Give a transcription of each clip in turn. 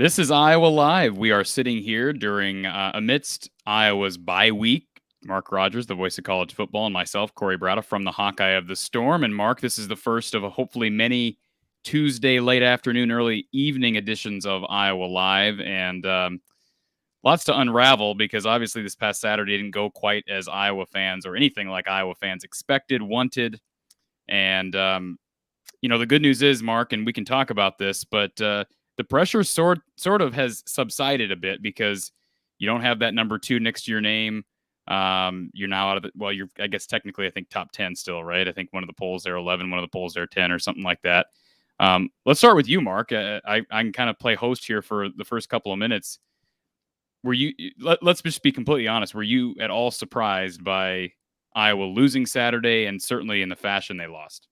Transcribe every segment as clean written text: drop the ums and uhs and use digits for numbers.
This is Iowa Live. We are sitting here during amidst Iowa's bye week. Mark Rogers, the voice of college football, and myself, Corey Brada from the Hawkeye of the Storm. And Mark, this is the first of hopefully many Tuesday late afternoon, early evening editions of Iowa Live, and lots to unravel because obviously this past Saturday didn't go quite as Iowa fans or anything like Iowa fans expected, wanted, and the good news is, Mark, and we can talk about this, but the pressure sort of has subsided a bit because you don't have that number 2 next to your name. You're now out of the, well, you're, I guess technically, I think top 10 still, right? I think one of the polls there 11, one of the polls there 10 or something like that. Let's start with you, Mark. I can kind of play host here for the first couple of minutes. Were you, let's just be completely honest, were you at all surprised by Iowa losing Saturday and certainly in the fashion they lost?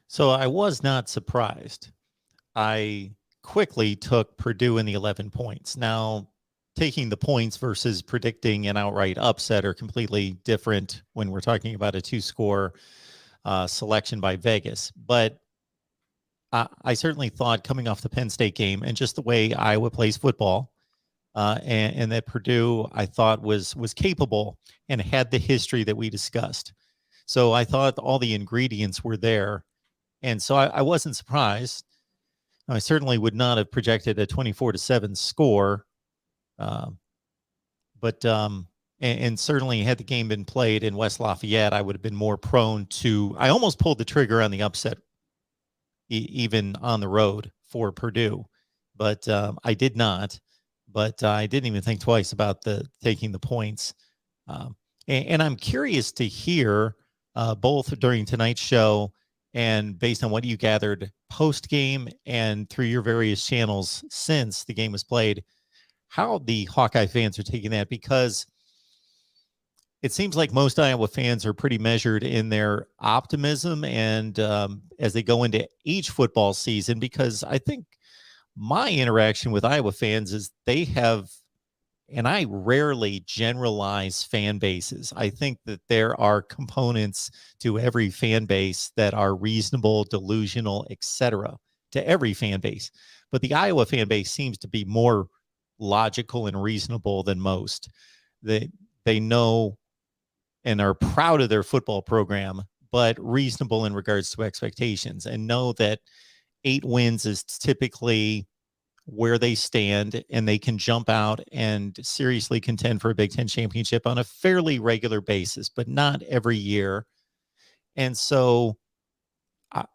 So I was not surprised. I quickly took Purdue in the 11 points. Now, taking the points versus predicting an outright upset are completely different when we're talking about a 2-score selection by Vegas. But I certainly thought coming off the Penn State game and just the way Iowa plays football, and that Purdue, I thought, was capable and had the history that we discussed. So I thought all the ingredients were there. And so I wasn't surprised. I certainly would not have projected a 24-7 score. But certainly had the game been played in West Lafayette, I would have been more prone to, I almost pulled the trigger on the upset, even on the road for Purdue. But I did not. But I didn't even think twice about taking the points. And I'm curious to hear both during tonight's show and based on what you gathered post-game and through your various channels since the game was played, how the Hawkeye fans are taking that, because it seems like most Iowa fans are pretty measured in their optimism and as they go into each football season, because I think my interaction with Iowa fans is they have, and I rarely generalize fan bases. I think that there are components to every fan base that are reasonable, delusional, etc. to every fan base. But the Iowa fan base seems to be more logical and reasonable than most. They know and are proud of their football program, but reasonable in regards to expectations, and know that 8 wins is typically where they stand, and they can jump out and seriously contend for a Big Ten championship on a fairly regular basis, but not every year. And so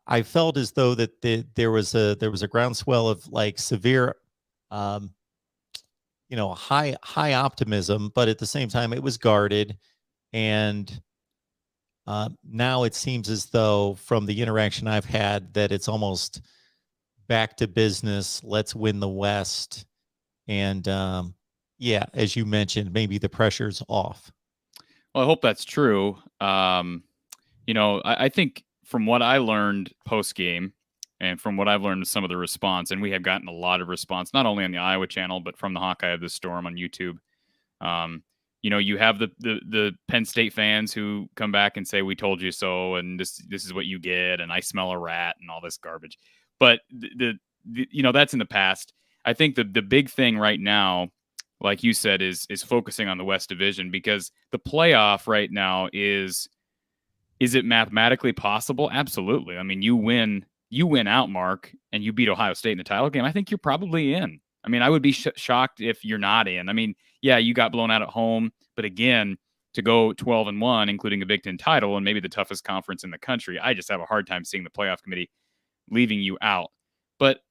I felt as though that there was a groundswell of like severe, high optimism, but at the same time it was guarded. And now it seems as though from the interaction I've had that it's almost back to business. Let's win the West. And as you mentioned, maybe the pressure's off. Well, I hope that's true. I think from what I learned post game and from what I've learned of some of the response, and we have gotten a lot of response, not only on the Iowa channel, but from the Hawkeye of the Storm on YouTube. You have the Penn State fans who come back and say, "We told you so," and this is what you get, and I smell a rat and all this garbage. But that's in the past. I think the big thing right now, like you said, is focusing on the West Division, because the playoff right now is it mathematically possible? Absolutely. I mean, you win out, Mark, and you beat Ohio State in the title game. I think you're probably in. I mean, I would be shocked if you're not in. I mean, yeah, you got blown out at home, but again, to go 12-1, including a Big Ten title and maybe the toughest conference in the country, I just have a hard time seeing the playoff committee leaving you out. But,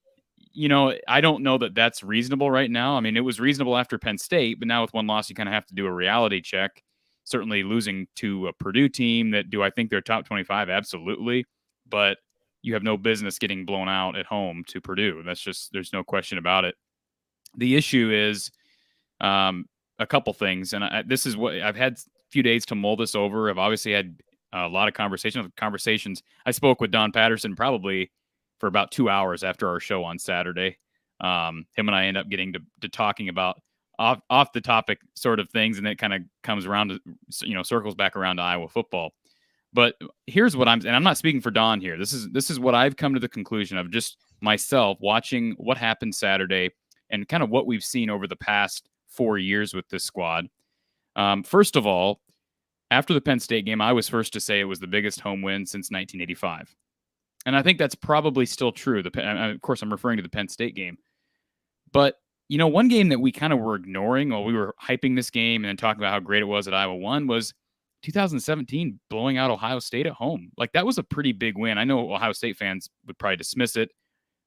I don't know that that's reasonable right now. I mean, it was reasonable after Penn State, but now with one loss, you kind of have to do a reality check. Certainly losing to a Purdue team that, do I think they're top 25? Absolutely. But you have no business getting blown out at home to Purdue. That's just, there's no question about it. The issue is a couple things. And this is what I've had a few days to mull this over. I've obviously had a lot of conversations. I spoke with Don Patterson probably for about 2 hours after our show on Saturday. Him and I end up getting to talking about off the topic sort of things, and then it kind of comes around to, circles back around to Iowa football. But here's what and I'm not speaking for Don here. This is what I've come to the conclusion of just myself watching what happened Saturday and kind of what we've seen over the past 4 years with this squad. First of all, after the Penn State game, I was first to say it was the biggest home win since 1985. And I think that's probably still true. Of course, I'm referring to the Penn State game. But, one game that we kind of were ignoring while we were hyping this game and then talking about how great it was that Iowa won was 2017 blowing out Ohio State at home. Like, that was a pretty big win. I know Ohio State fans would probably dismiss it.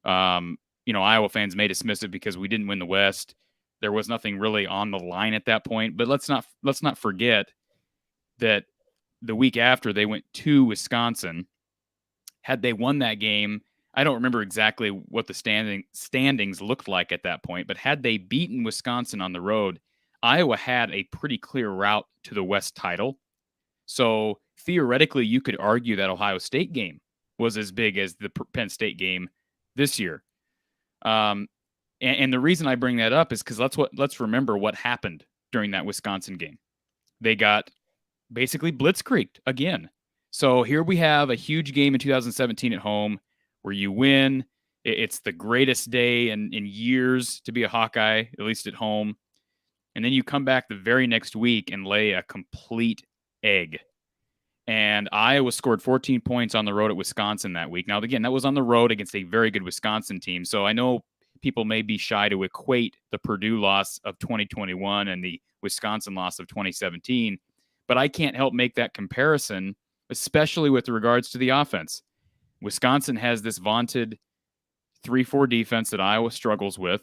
Iowa fans may dismiss it because we didn't win the West. There was nothing really on the line at that point. But let's not forget that the week after they went to Wisconsin. Had they won that game, I don't remember exactly what the standings looked like at that point, but had they beaten Wisconsin on the road, Iowa had a pretty clear route to the West title. So theoretically, you could argue that Ohio State game was as big as the Penn State game this year. And the reason I bring that up is because let's remember what happened during that Wisconsin game. They got basically blitzkrieged again. So here we have a huge game in 2017 at home where you win. It's the greatest day in years to be a Hawkeye, at least at home. And then you come back the very next week and lay a complete egg. And Iowa scored 14 points on the road at Wisconsin that week. Now, again, that was on the road against a very good Wisconsin team. So I know people may be shy to equate the Purdue loss of 2021 and the Wisconsin loss of 2017. But I can't help make that comparison, especially with regards to the offense. Wisconsin has this vaunted 3-4 defense that Iowa struggles with.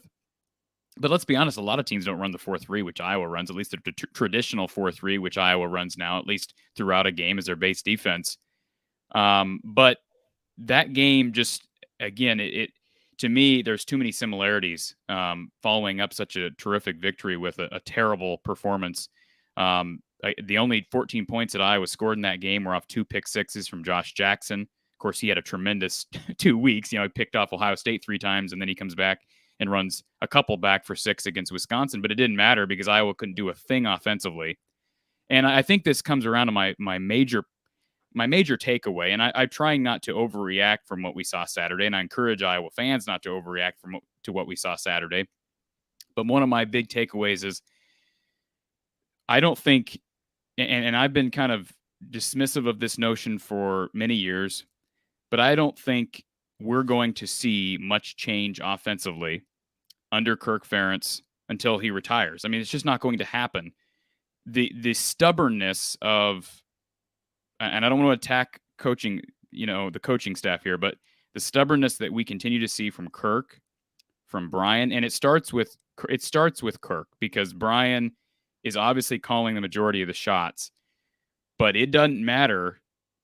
But let's be honest, a lot of teams don't run the 4-3, which Iowa runs, at least the traditional 4-3, which Iowa runs now, at least throughout a game as their base defense. But that game just, again, to me, there's too many similarities following up such a terrific victory with a terrible performance. The only 14 points that Iowa scored in that game were off 2 pick sixes from Josh Jackson. Of course, he had a tremendous 2 weeks. He picked off Ohio State 3 times, and then he comes back and runs a couple back for 6 against Wisconsin. But it didn't matter because Iowa couldn't do a thing offensively. And I think this comes around to my major takeaway. And I'm trying not to overreact from what we saw Saturday, and I encourage Iowa fans not to overreact to what we saw Saturday. But one of my big takeaways is I don't think, and I've been kind of dismissive of this notion for many years, but I don't think we're going to see much change offensively under Kirk Ferentz until he retires. I mean, it's just not going to happen. The stubbornness of, and I don't want to attack coaching, the coaching staff here, but the stubbornness that we continue to see from Kirk, from Brian, and it starts with Kirk, because Brian is obviously calling the majority of the shots, but it doesn't matter.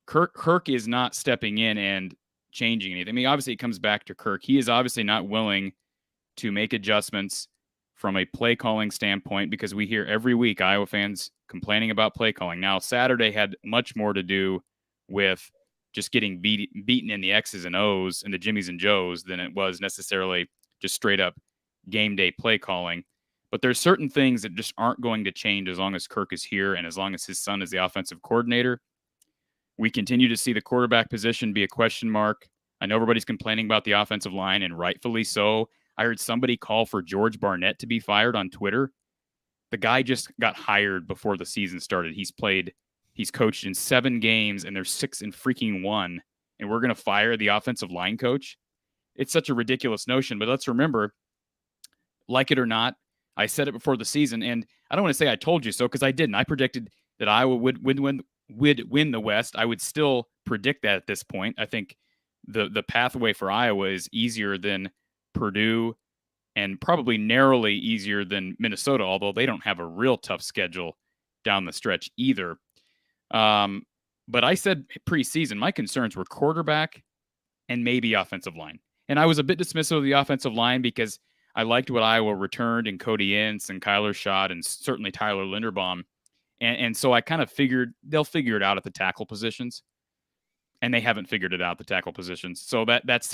Kirk is not stepping in and changing anything. I mean, obviously it comes back to Kirk. He is obviously not willing to make adjustments from a play calling standpoint, because we hear every week Iowa fans complaining about play calling. Now, Saturday had much more to do with just getting beaten in the X's and O's and the Jimmies and Joes than it was necessarily just straight up game day play calling. But there's certain things that just aren't going to change as long as Kirk is here and as long as his son is the offensive coordinator. We continue to see the quarterback position be a question mark. I know everybody's complaining about the offensive line, and rightfully so. I heard somebody call for George Barnett to be fired on Twitter. The guy just got hired before the season started. He's coached in 7 games, and they're 6-1, and we're going to fire the offensive line coach? It's such a ridiculous notion, but let's remember, like it or not, I said it before the season, and I don't want to say I told you so, because I didn't. I predicted that Iowa would win the West. I would still predict that at this point. I think the pathway for Iowa is easier than Purdue and probably narrowly easier than Minnesota, although they don't have a real tough schedule down the stretch either. But I said preseason, my concerns were quarterback and maybe offensive line. And I was a bit dismissive of the offensive line because I liked what Iowa returned in Cody Ince and Kyler Schott and certainly Tyler Linderbaum. And so I kind of figured they'll figure it out at the tackle positions. And they haven't figured it out, the tackle positions. So that's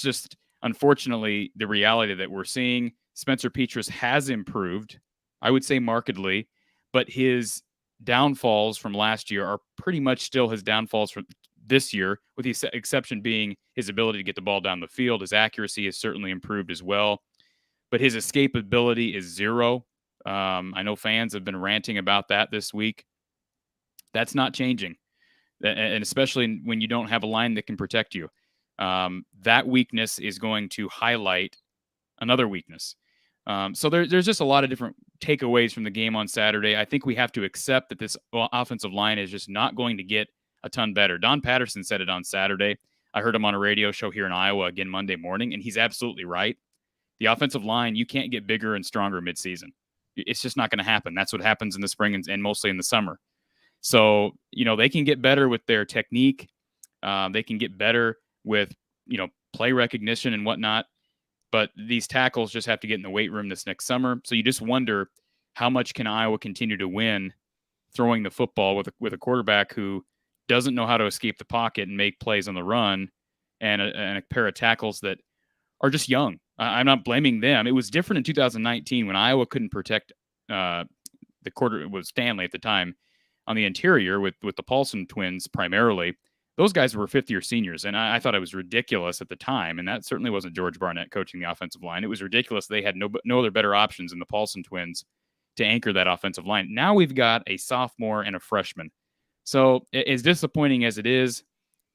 just unfortunately the reality that we're seeing. Spencer Petras has improved, I would say markedly, but his downfalls from last year are pretty much still his downfalls from this year, with the exception being his ability to get the ball down the field. His accuracy has certainly improved as well. but his escapability is zero. I know fans have been ranting about that this week. That's not changing, and especially when you don't have a line that can protect you. That weakness is going to highlight another weakness. So there's just a lot of different takeaways from the game on Saturday. I think we have to accept that this offensive line is just not going to get a ton better. Don Patterson said it on Saturday. I heard him on a radio show here in Iowa again Monday morning, and he's absolutely right. The offensive line, you can't get bigger and stronger midseason. It's just not going to happen. That's what happens in the spring and mostly in the summer. So, they can get better with their technique. They can get better with, play recognition and whatnot. But these tackles just have to get in the weight room this next summer. So you just wonder, how much can Iowa continue to win throwing the football with a quarterback who doesn't know how to escape the pocket and make plays on the run, and a pair of tackles that are just young. I'm not blaming them. It was different in 2019 when Iowa couldn't protect the quarter. It was Stanley at the time on the interior with the Paulson twins primarily. Those guys were fifth-year seniors, and I thought it was ridiculous at the time, and that certainly wasn't George Barnett coaching the offensive line. It was ridiculous. They had no other better options than the Paulson twins to anchor that offensive line. Now we've got a sophomore and a freshman. So as disappointing as it is,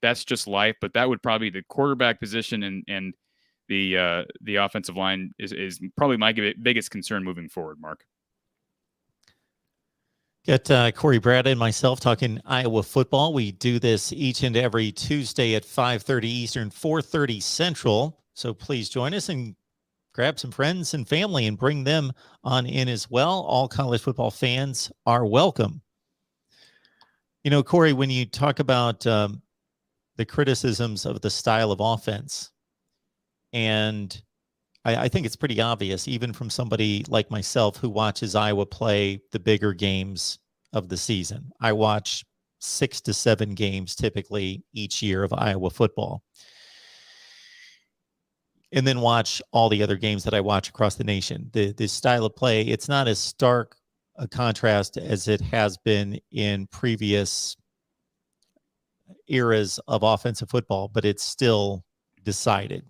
that's just life, but that would probably be the quarterback position and the offensive line is probably my biggest concern moving forward, Mark. Got Corey Brad and myself talking Iowa football. We do this each and every Tuesday at 5:30 Eastern, 4:30 Central. So please join us and grab some friends and family and bring them on in as well. All college football fans are welcome. Corey, when you talk about the criticisms of the style of offense, and I think it's pretty obvious, even from somebody like myself who watches Iowa play the bigger games of the season. I watch 6 to 7 games typically each year of Iowa football, and then watch all the other games that I watch across the nation. The style of play, it's not as stark a contrast as it has been in previous eras of offensive football, but it's still decided.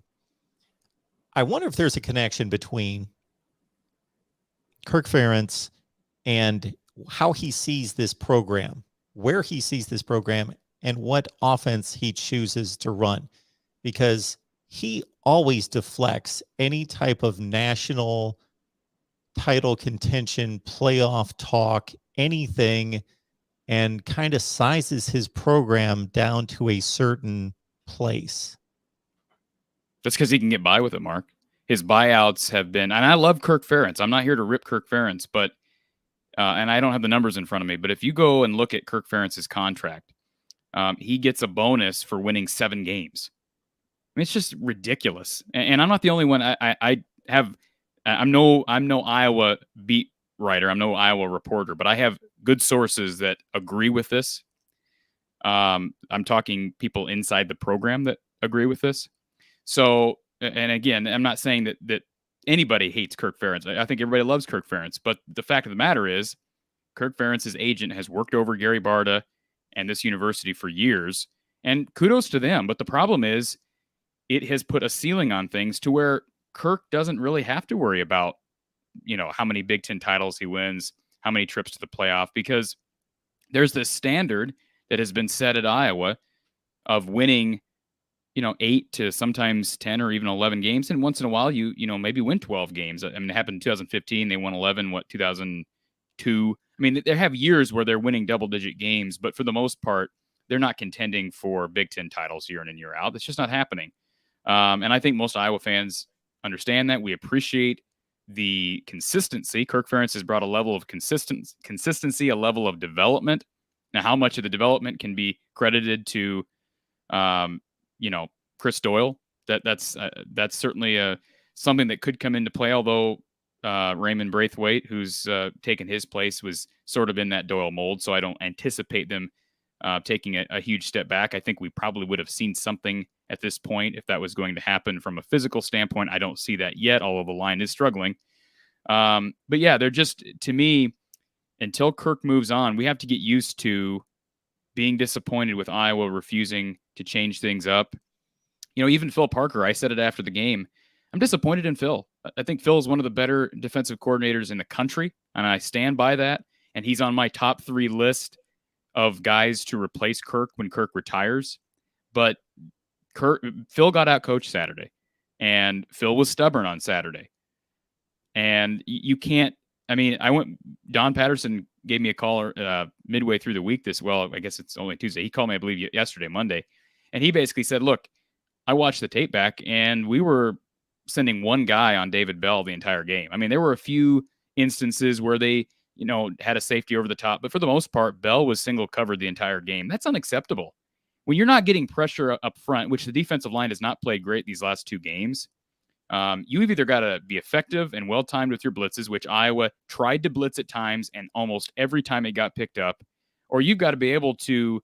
I wonder if there's a connection between Kirk Ferentz and how he sees this program, where he sees this program, and what offense he chooses to run, because he always deflects any type of national title contention, playoff talk, anything, and kind of sizes his program down to a certain place. That's because he can get by with it, Mark. His buyouts have been, and I love Kirk Ferentz. I'm not here to rip Kirk Ferentz, but, and I don't have the numbers in front of me, but if you go and look at Kirk Ferentz's contract, he gets a bonus for winning 7 games. I mean, it's just ridiculous. And I'm not the only one. I'm no Iowa beat writer. I'm no Iowa reporter, but I have good sources that agree with this. I'm talking people inside the program that agree with this. So, and again, I'm not saying that anybody hates Kirk Ferentz. I think everybody loves Kirk Ferentz. But the fact of the matter is, Kirk Ferentz's agent has worked over Gary Barta and this university for years. And kudos to them. But the problem is, it has put a ceiling on things to where Kirk doesn't really have to worry about, how many Big Ten titles he wins, how many trips to the playoff, because there's this standard that has been set at Iowa of winning 8 to sometimes 10 or even 11 games. And once in a while, you maybe win 12 games. I mean, it happened in 2015. They won 11, 2002. I mean, they have years where they're winning double-digit games, but for the most part, they're not contending for Big Ten titles year in and year out. It's just not happening. And I think most Iowa fans understand that. We appreciate the consistency. Kirk Ferentz has brought a level of consistency, a level of development. Now, how much of the development can be credited to Chris Doyle? That's certainly something that could come into play. Although Raymond Braithwaite, who's taken his place, was sort of in that Doyle mold, so I don't anticipate them taking a huge step back. I think we probably would have seen something at this point if that was going to happen from a physical standpoint. I don't see that yet, although the line is struggling. But yeah, they're just, to me, until Kirk moves on, we have to get used to being disappointed with Iowa refusing to change things up. Even Phil Parker, I said it after the game, I'm disappointed in Phil. I think Phil is one of the better defensive coordinators in the country, and I stand by that. And he's on my top 3 list of guys to replace Kirk when Kirk retires. But Phil got out coached Saturday, and Phil was stubborn on Saturday. And you can't. I mean, Don Patterson gave me a call midway through the week. I guess it's only Tuesday. He called me, I believe, yesterday, Monday, and he basically said, "Look, I watched the tape back, and we were sending one guy on David Bell the entire game. I mean, there were a few instances where they, had a safety over the top, but for the most part, Bell was single covered the entire game. That's unacceptable. When you're not getting pressure up front, which the defensive line has not played great these last 2 games, you've either got to be effective and well-timed with your blitzes, which Iowa tried to blitz at times, and almost every time it got picked up, or you've got to be able to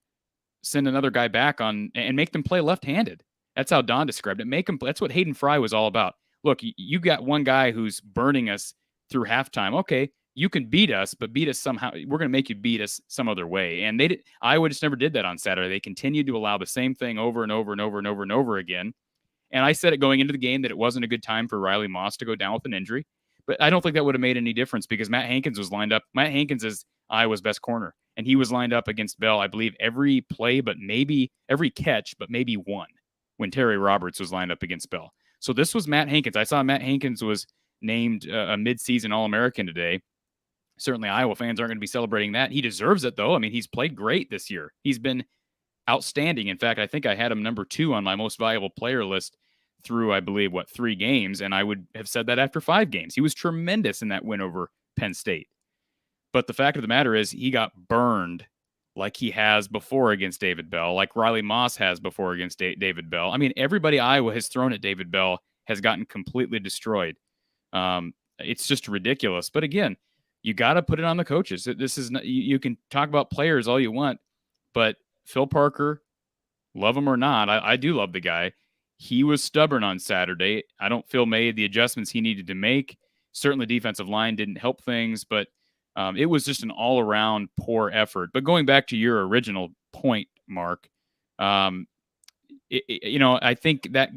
send another guy back on and make them play left-handed. That's how Don described it. Make them. That's what Hayden Fry was all about. Look, you got one guy who's burning us through halftime. Okay, you can beat us, but beat us somehow. We're going to make you beat us some other way. And Iowa just never did that on Saturday. They continued to allow the same thing over and over and over and over and over again. And I said it going into the game that it wasn't a good time for Riley Moss to go down with an injury. But I don't think that would have made any difference because Matt Hankins was lined up. Matt Hankins is Iowa's best corner. And he was lined up against Bell, I believe, every play, but maybe every catch, but maybe one when Terry Roberts was lined up against Bell. So this was Matt Hankins. I saw Matt Hankins was named a midseason All-American today. Certainly Iowa fans aren't going to be celebrating that. He deserves it, though. I mean, he's played great this year. He's been outstanding. In fact, I think I had him number 2 on my most valuable player list through, I believe, 3 games, and I would have said that after 5 games. He was tremendous in that win over Penn State. But the fact of the matter is he got burned like he has before against David Bell, like Riley Moss has before against David Bell. I mean, everybody Iowa has thrown at David Bell has gotten completely destroyed. It's just ridiculous. But again, you got to put it on the coaches. This is not, you can talk about players all you want, but Phil Parker, love him or not, I do love the guy. He was stubborn on Saturday. I don't feel made the adjustments he needed to make. Certainly defensive line didn't help things, but it was just an all-around poor effort. But going back to your original point, Mark, I think that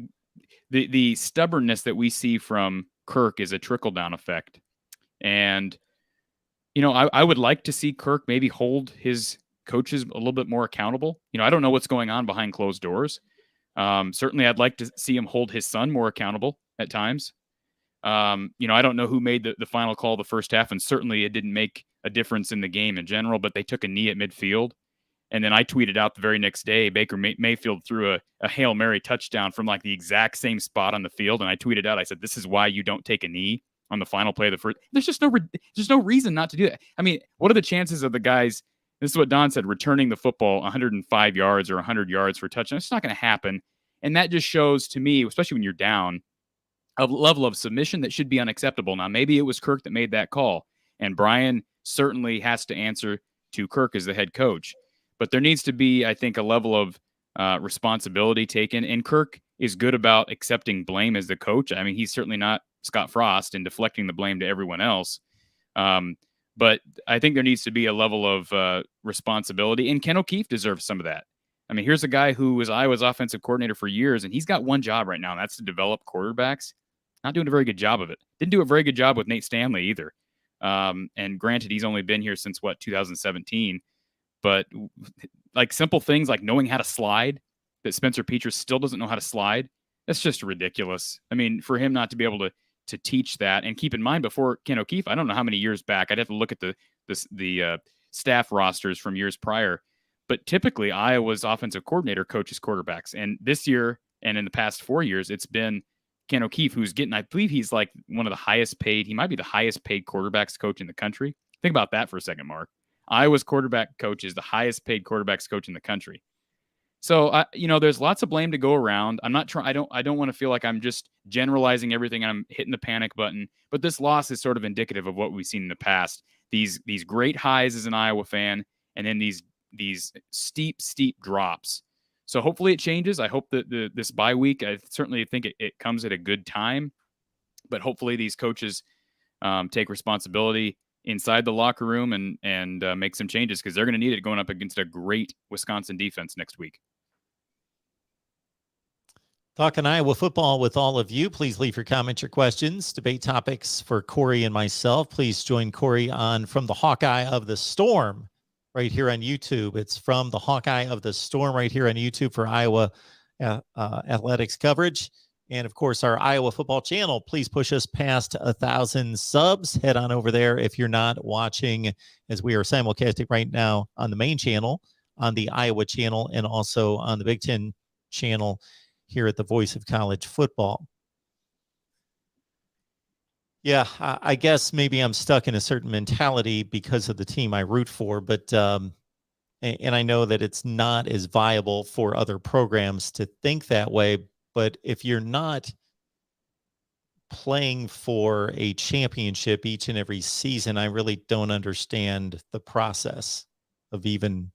the stubbornness that we see from Kirk is a trickle-down effect. And, I would like to see Kirk maybe hold his coaches a little bit more accountable. I don't know what's going on behind closed doors. Certainly, I'd like to see him hold his son more accountable at times. I don't know who made the final call the first half, and certainly it didn't make a difference in the game in general, but they took a knee at midfield. And then I tweeted out the very next day, Baker Mayfield threw a Hail Mary touchdown from like the exact same spot on the field. And I tweeted out, I said, this is why you don't take a knee on the final play of the first. There's no reason not to do that. I mean, what are the chances of the guys, this is what Don said, returning the football 105 yards or 100 yards for a touchdown? It's not going to happen. And that just shows to me, especially when you're down, a level of submission that should be unacceptable. Now, maybe it was Kirk that made that call, and Brian certainly has to answer to Kirk as the head coach. But there needs to be, I think, a level of responsibility taken, and Kirk is good about accepting blame as the coach. I mean, he's certainly not Scott Frost and deflecting the blame to everyone else. But I think there needs to be a level of responsibility, and Ken O'Keefe deserves some of that. I mean, here's a guy who was Iowa's offensive coordinator for years, and he's got one job right now, and that's to develop quarterbacks. Not doing a very good job of it. Didn't do a very good job with Nate Stanley either. And granted, he's only been here since, 2017. But like simple things like knowing how to slide, that Spencer Petras still doesn't know how to slide, that's just ridiculous. I mean, for him not to be able to teach that, and keep in mind, before Ken O'Keefe, I don't know how many years back, I'd have to look at the staff rosters from years prior. But typically, Iowa's offensive coordinator coaches quarterbacks. And this year, and in the past 4 years, it's been Ken O'Keefe, who's getting, I believe he's like one of the highest paid. He might be the highest paid quarterbacks coach in the country. Think about that for a second, Mark. Iowa's quarterback coach is the highest paid quarterbacks coach in the country. So, there's lots of blame to go around. I'm not trying. I don't want to feel like I'm just generalizing everything and I'm hitting the panic button. But this loss is sort of indicative of what we've seen in the past. These great highs as an Iowa fan, and then these steep drops. So hopefully it changes. I hope that this bye week, I certainly think it comes at a good time, but hopefully these coaches take responsibility inside the locker room and make some changes, because they're going to need it going up against a great Wisconsin defense next week. Talking Iowa football with all of you. Please leave your comments, your questions, debate topics for Corey and myself. Please join Corey on From the Hawkeye of the Storm right here on YouTube. It's From the Hawkeye of the Storm right here on YouTube for Iowa athletics coverage. And of course, our Iowa football channel. Please push us past 1,000 subs. Head on over there if you're not watching, as we are simulcasting right now on the main channel, on the Iowa channel, and also on the Big Ten channel here at the Voice of College Football. Yeah, I guess maybe I'm stuck in a certain mentality because of the team I root for, but and I know that it's not as viable for other programs to think that way. But if you're not playing for a championship each and every season, I really don't understand the process of even,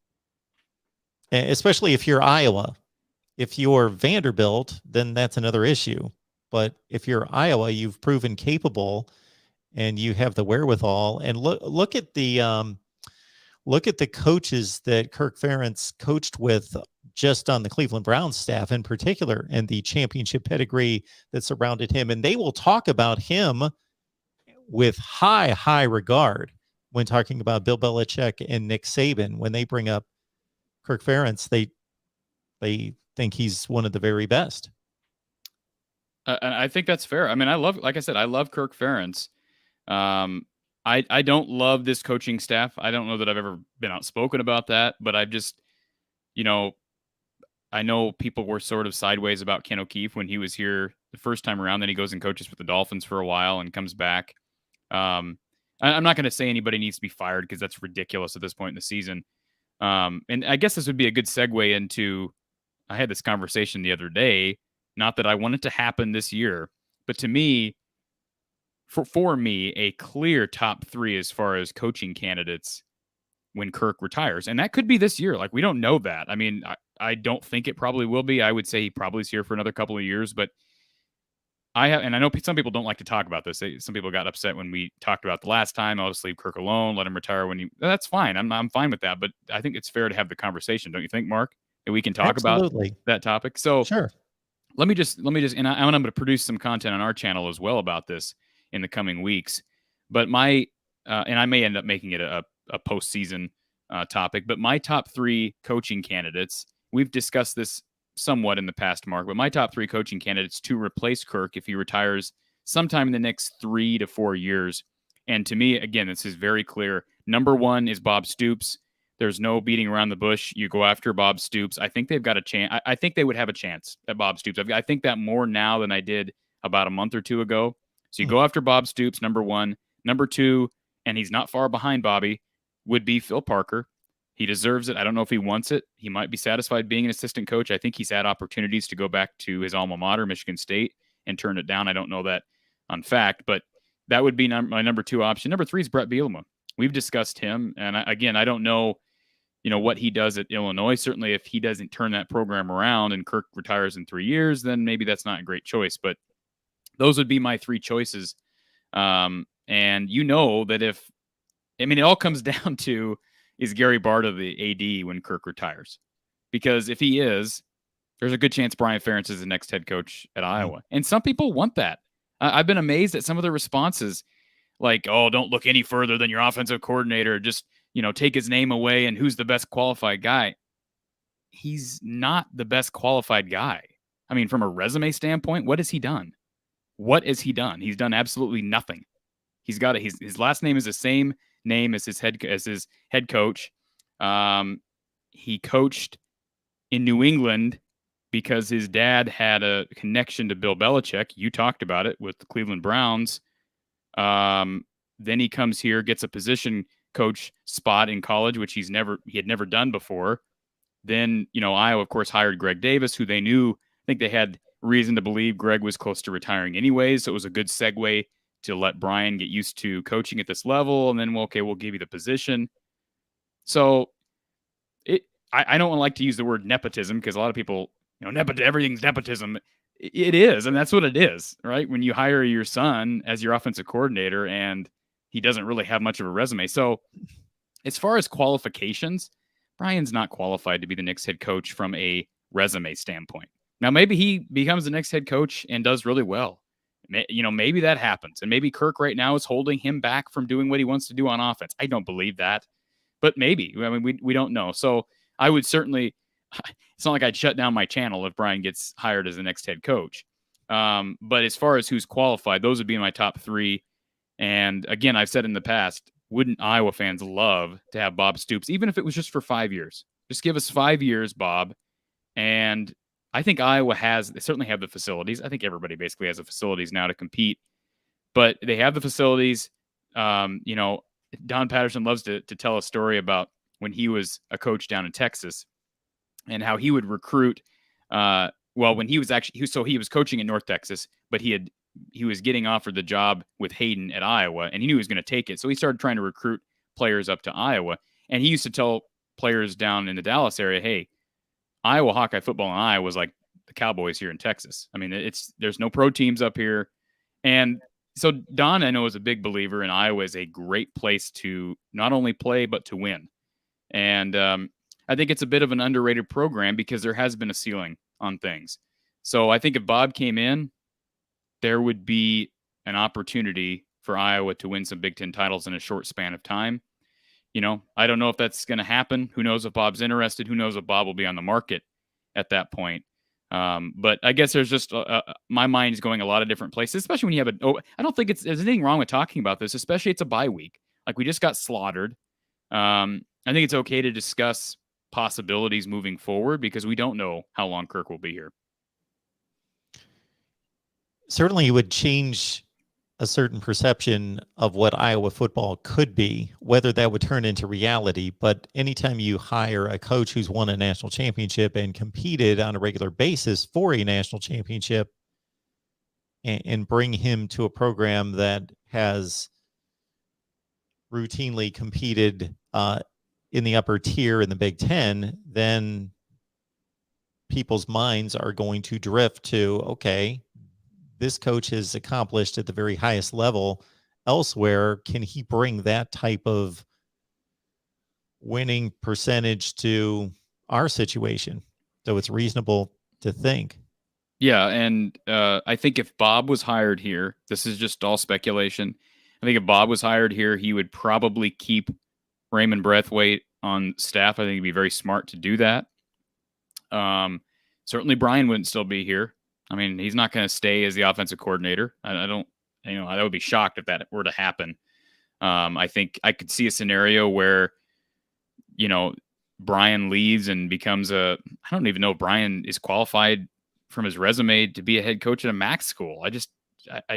especially if you're Iowa. If you're Vanderbilt, then that's another issue. But if you're Iowa, you've proven capable and you have the wherewithal. And look at the coaches that Kirk Ferentz coached with just on the Cleveland Browns staff in particular, and the championship pedigree that surrounded him. And they will talk about him with high regard when talking about Bill Belichick and Nick Saban. When they bring up Kirk Ferentz, they think he's one of the very best. I think that's fair. I mean, like I said, I love Kirk Ferentz. I don't love this coaching staff. I don't know that I've ever been outspoken about that, but I've just, I know people were sort of sideways about Ken O'Keefe when he was here the first time around. Then he goes and coaches with the Dolphins for a while and comes back. I'm not going to say anybody needs to be fired because that's ridiculous at this point in the season. And I guess this would be a good segue into, I had this conversation the other day, not that I want it to happen this year, but to me, for me, a clear top 3 as far as coaching candidates when Kirk retires. And that could be this year. Like, we don't know that. I mean, I don't think it probably will be. I would say he probably is here for another couple of years, but and I know some people don't like to talk about this. Some people got upset when we talked about the last time. I'll just leave Kirk alone, let him retire that's fine. I'm fine with that, but I think it's fair to have the conversation. Don't you think, Mark? That we can talk Absolutely. about that topic. So sure. Let me just, and I'm going to produce some content on our channel as well about this in the coming weeks. But and I may end up making it a postseason topic, but my top 3 coaching candidates, we've discussed this somewhat in the past, Mark, but my top 3 coaching candidates to replace Kirk if he retires sometime in the next 3 to 4 years. And to me, again, this is very clear. Number 1 is Bob Stoops. There's no beating around the bush. You go after Bob Stoops. I think they've got a chance. I think they would have a chance at Bob Stoops. I think that more now than I did about a month or 2 ago. So you go after Bob Stoops, number 1. Number 2, and he's not far behind Bobby, would be Phil Parker. He deserves it. I don't know if he wants it. He might be satisfied being an assistant coach. I think he's had opportunities to go back to his alma mater, Michigan State, and turn it down. I don't know that on fact, but that would be my number 2 option. Number 3 is Brett Bielema. We've discussed him, and I don't know, what he does at Illinois. Certainly, if he doesn't turn that program around and Kirk retires in 3 years, then maybe that's not a great choice. But those would be my 3 choices. And that it all comes down to, is Gary Barta the AD when Kirk retires? Because if he is, there's a good chance Brian Ferentz is the next head coach at Iowa. And some people want that. I've been amazed at some of the responses, like, oh, don't look any further than your offensive coordinator. Just, take his name away and who's the best qualified guy. He's not the best qualified guy. I mean, from a resume standpoint, what has he done? What has he done? He's done absolutely nothing. He's got his last name is the same name as his head coach. He coached in New England because his dad had a connection to Bill Belichick. You talked about it with the Cleveland Browns. Then he comes here, gets a position coach spot in college, which he had never done before. Then, Iowa, of course, hired Greg Davis, who I think they had reason to believe Greg was close to retiring anyways. So it was a good segue to let Brian get used to coaching at this level. And then, we'll give you the position. So I don't like to use the word nepotism because a lot of people, everything's nepotism. It is. And that's what it is, right? When you hire your son as your offensive coordinator and he doesn't really have much of a resume. So as far as qualifications, Brian's not qualified to be the next head coach from a resume standpoint. Now, maybe he becomes the next head coach and does really well. Maybe that happens. And maybe Kirk right now is holding him back from doing what he wants to do on offense. I don't believe that, but maybe. I mean, we don't know. So I would certainly, it's not like I'd shut down my channel if Brian gets hired as the next head coach. But as far as who's qualified, those would be my top three. And again, I've said in the past, wouldn't Iowa fans love to have Bob Stoops, even if it was just for 5 years? Just give us 5 years, Bob. And I think Iowa they certainly have the facilities. I think everybody basically has the facilities now to compete, but they have the facilities. Don Patterson loves to tell a story about when he was a coach down in Texas and how he would recruit. When he was he was coaching in North Texas, but he was getting offered the job with Hayden at Iowa, and he knew he was going to take it. So he started trying to recruit players up to Iowa, and he used to tell players down in the Dallas area, "Hey, Iowa Hawkeye football in Iowa is like the Cowboys here in Texas. I mean, there's no pro teams up here." And so Don, I know, is a big believer in Iowa is a great place to not only play, but to win. And I think it's a bit of an underrated program because there has been a ceiling on things. So I think if Bob came in, there would be an opportunity for Iowa to win some Big Ten titles in a short span of time. I don't know if that's going to happen. Who knows if Bob's interested? Who knows if Bob will be on the market at that point? But I guess there's just my mind is going a lot of different places, especially when you have I don't think there's anything wrong with talking about this, especially it's a bye week. Like we just got slaughtered. I think it's okay to discuss possibilities moving forward because we don't know how long Kirk will be here. Certainly, it would change a certain perception of what Iowa football could be, whether that would turn into reality. But anytime you hire a coach who's won a national championship and competed on a regular basis for a national championship and bring him to a program that has routinely competed in the upper tier in the Big Ten, then people's minds are going to drift to, okay, this coach has accomplished at the very highest level elsewhere. Can he bring that type of winning percentage to our situation? So it's reasonable to think. Yeah, and I think if Bob was hired here, this is just all speculation. I think if Bob was hired here, he would probably keep Raymond Brathwaite on staff. I think he'd be very smart to do that. Certainly Brian wouldn't still be here. I mean, he's not going to stay as the offensive coordinator. I would be shocked if that were to happen. I think I could see a scenario where, Brian leaves and becomes I don't even know if Brian is qualified from his resume to be a head coach at a MAC school. I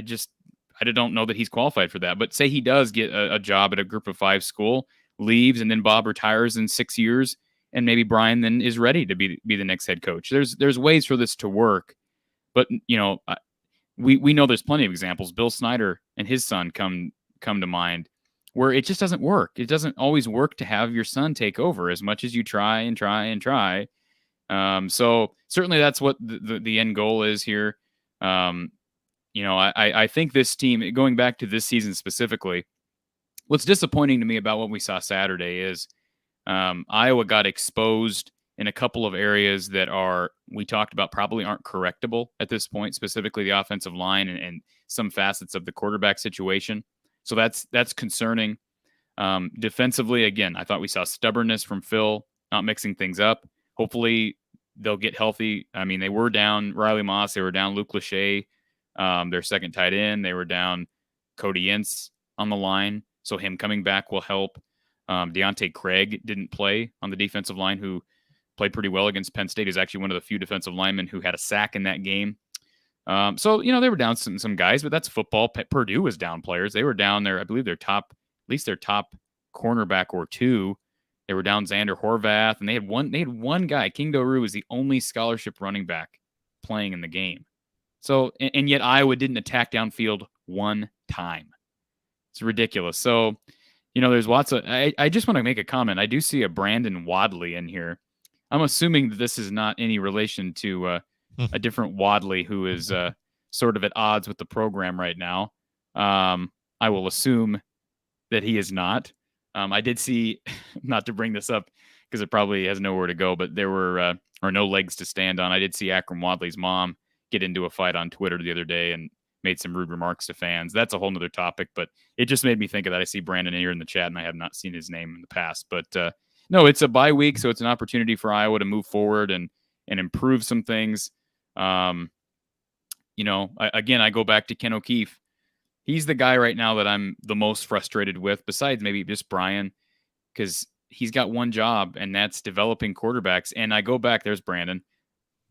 don't know that he's qualified for that, but say he does get a job at a group of 5 school, leaves, and then Bob retires in 6 years. And maybe Brian then is ready to be the next head coach. There's ways for this to work. But, we know there's plenty of examples. Bill Snyder and his son come to mind where it just doesn't work. It doesn't always work to have your son take over as much as you try and try and try. So certainly that's what the end goal is here. I think this team, going back to this season specifically, what's disappointing to me about what we saw Saturday is Iowa got exposed in a couple of areas that we talked about probably aren't correctable at this point, specifically the offensive line and some facets of the quarterback situation. So that's concerning. Defensively, again, I thought we saw stubbornness from Phil, not mixing things up. Hopefully they'll get healthy. I mean, they were down Riley Moss. They were down Luke Lachey, their second tight end. They were down Cody Ince on the line. So him coming back will help. Deontay Craig didn't play on the defensive line, who played pretty well against Penn State. Is actually one of the few defensive linemen who had a sack in that game. So they were down some guys, but that's football. Purdue was down players. They were down there. I believe their top cornerback or two. They were down Xander Horvath, and they had one guy. King Doru was the only scholarship running back playing in the game. So, and yet Iowa didn't attack downfield one time. It's ridiculous. So, there's lots of. I just want to make a comment. I do see a Brandon Wadley in here. I'm assuming that this is not any relation to a different Wadley who is sort of at odds with the program right now. I will assume that he is not. I did see, not to bring this up, because it probably has nowhere to go. But there were or no legs to stand on. I did see Akram Wadley's mom get into a fight on Twitter the other day and made some rude remarks to fans. That's a whole nother topic, but it just made me think of that. I see Brandon here in the chat, and I have not seen his name in the past. But no, it's a bye week, so it's an opportunity for Iowa to move forward and improve some things. Again, I go back to Ken O'Keefe. He's the guy right now that I'm the most frustrated with, besides maybe just Brian, because he's got one job, and that's developing quarterbacks. And I go back, there's Brandon.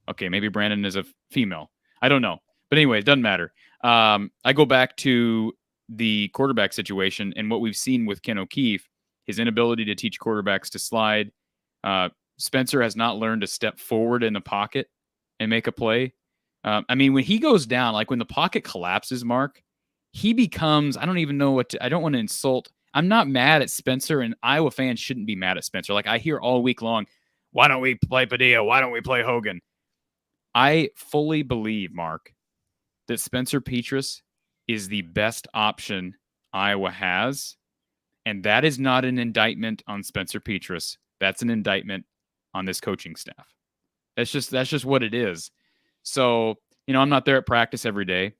Okay, maybe Brandon is a female. I don't know. But anyway, it doesn't matter. I go back to the quarterback situation and what we've seen with Ken O'Keefe, his inability to teach quarterbacks to slide. Spencer has not learned to step forward in the pocket and make a play. When he goes down, like when the pocket collapses, Mark, he becomes, I don't even know I don't want to insult. I'm not mad at Spencer, and Iowa fans shouldn't be mad at Spencer. Like I hear all week long, why don't we play Padilla? Why don't we play Hogan? I fully believe, Mark, that Spencer Petras is the best option Iowa has. And that is not an indictment on Spencer Petras. That's an indictment on this coaching staff. That's just what it is. So, I'm not there at practice every day.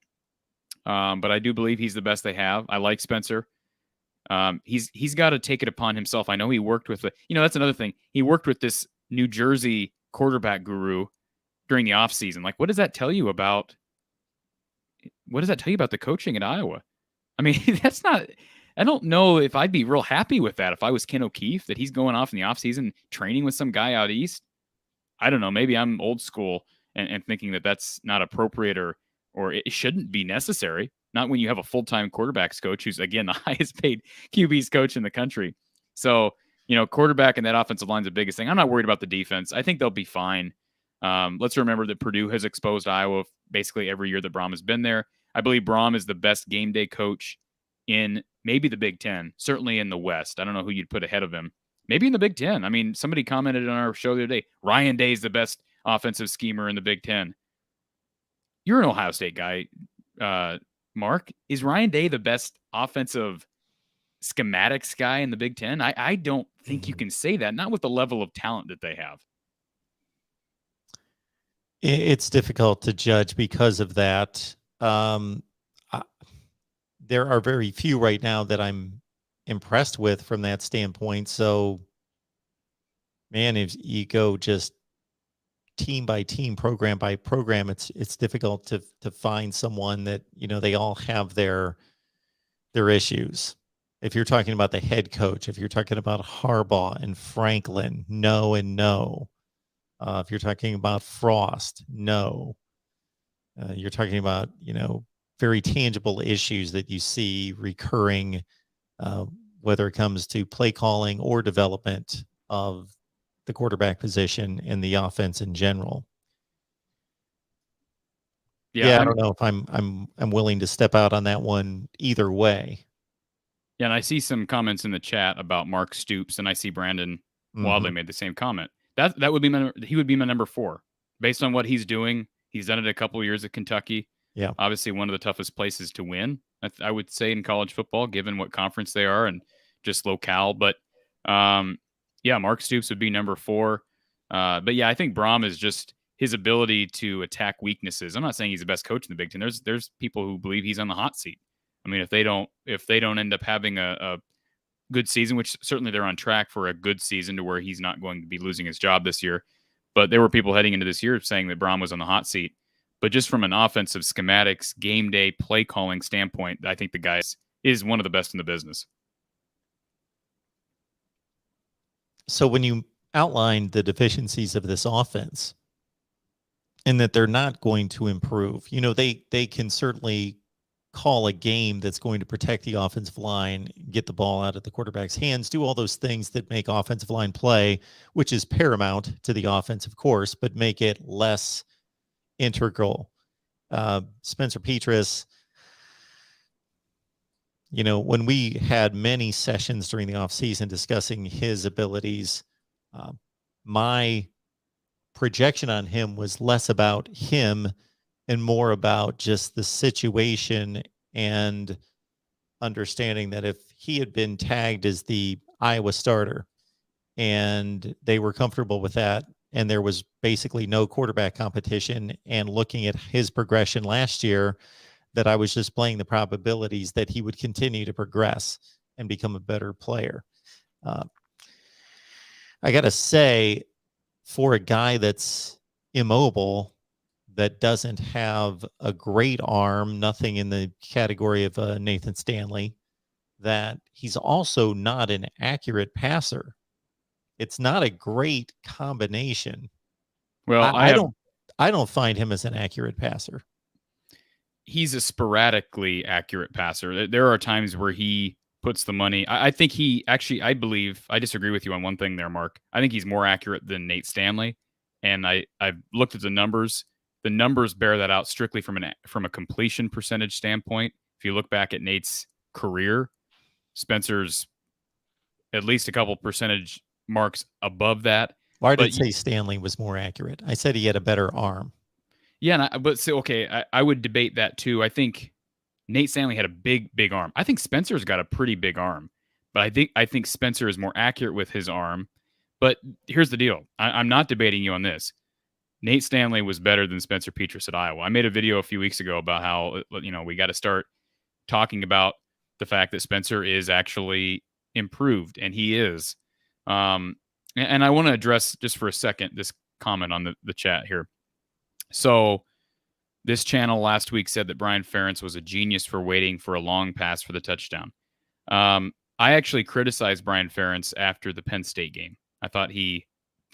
But I do believe he's the best they have. I like Spencer. He's got to take it upon himself. I know he worked with that's another thing. He worked with this New Jersey quarterback guru during the offseason. Like, what does that tell you about the coaching at Iowa? I mean, I don't know if I'd be real happy with that if I was Ken O'Keefe, that he's going off in the offseason training with some guy out east. I don't know. Maybe I'm old school and thinking that that's not appropriate or it shouldn't be necessary. Not when you have a full-time quarterbacks coach who's, again, the highest paid QB's coach in the country. So, quarterback and that offensive line is the biggest thing. I'm not worried about the defense. I think they'll be fine. Let's remember that Purdue has exposed Iowa basically every year that Braum has been there. I believe Braum is the best game day coach in maybe the Big Ten, certainly in the West. I don't know who you'd put ahead of him. Maybe in the Big Ten. I mean, somebody commented on our show the other day, Ryan Day is the best offensive schemer in the Big Ten. You're an Ohio State guy, Mark. Is Ryan Day the best offensive schematics guy in the Big Ten? I don't think you can say that, not with the level of talent that they have. It's difficult to judge because of that. There are very few right now that I'm impressed with from that standpoint. So, man, if you go just team by team, program by program, it's difficult to find someone that, they all have their issues. If you're talking about the head coach, if you're talking about Harbaugh and Franklin, no and no. If you're talking about Frost, no. You're talking about, very tangible issues that you see recurring, whether it comes to play calling or development of the quarterback position and the offense in general. Yeah, I don't know if I'm willing to step out on that one either way. Yeah, and I see some comments in the chat about Mark Stoops, and I see Brandon Wadley made the same comment. That would be he would be my number 4 based on what he's doing. He's done it a couple of years at Kentucky. Yeah, obviously one of the toughest places to win, I would say, in college football, given what conference they are and just locale. But Mark Stoops would be number 4. But yeah, I think Braum is just his ability to attack weaknesses. I'm not saying he's the best coach in the Big Ten. There's people who believe he's on the hot seat. I mean, if they don't end up having a good season, which certainly they're on track for a good season to where he's not going to be losing his job this year. But there were people heading into this year saying that Braum was on the hot seat. But just from an offensive schematics, game day, play calling standpoint, I think the guy is one of the best in the business. So when you outline the deficiencies of this offense and that they're not going to improve, they can certainly call a game that's going to protect the offensive line, get the ball out of the quarterback's hands, do all those things that make offensive line play, which is paramount to the offense, of course, but make it less integral. Spencer Petras, when we had many sessions during the offseason discussing his abilities, my projection on him was less about him and more about just the situation and understanding that if he had been tagged as the Iowa starter and they were comfortable with that. And there was basically no quarterback competition. And looking at his progression last year, that I was just playing the probabilities that he would continue to progress and become a better player. I got to say, for a guy that's immobile, that doesn't have a great arm, nothing in the category of Nathan Stanley, that he's also not an accurate passer. It's not a great combination. Well, I don't find him as an accurate passer. He's a sporadically accurate passer. There are times where he puts the money. I think he actually, I believe, I disagree with you on one thing there, Mark. I think he's more accurate than Nate Stanley. And I've looked at the numbers. The numbers bear that out strictly from a completion percentage standpoint. If you look back at Nate's career, Spencer's at least a couple percentage marks above that. Well, I didn't say Stanley was more accurate. I said he had a better arm. Yeah, but so okay, I would debate that too. I think Nate Stanley had a big arm. I think Spencer's got a pretty big arm, but I think Spencer is more accurate with his arm. But here's the deal: I'm not debating you on this. Nate Stanley was better than Spencer Petras at Iowa. I made a video a few weeks ago about how we got to start talking about the fact that Spencer is actually improved, and he is. And I want to address just for a second this comment on the chat here. So this channel last week said that Brian Ferentz was a genius for waiting for a long pass for the touchdown. I actually criticized Brian Ferentz after the Penn State game. I thought he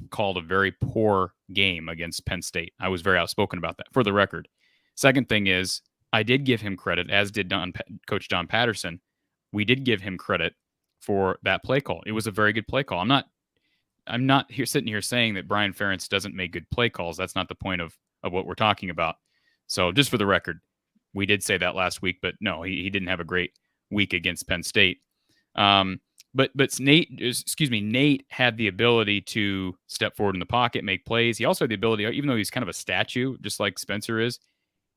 called a very poor game against Penn State. I was very outspoken about that, for the record. Second thing is, I did give him credit, as did Coach Don Patterson. We did give him credit for that play call. It was a very good play call. I'm not here sitting here saying that Brian Ferentz doesn't make good play calls. That's not the point of what we're talking about. So just for the record, we did say that last week, but no, he didn't have a great week against Penn State. But Nate had the ability to step forward in the pocket, make plays. He also had the ability, even though he's kind of a statue, just like Spencer is,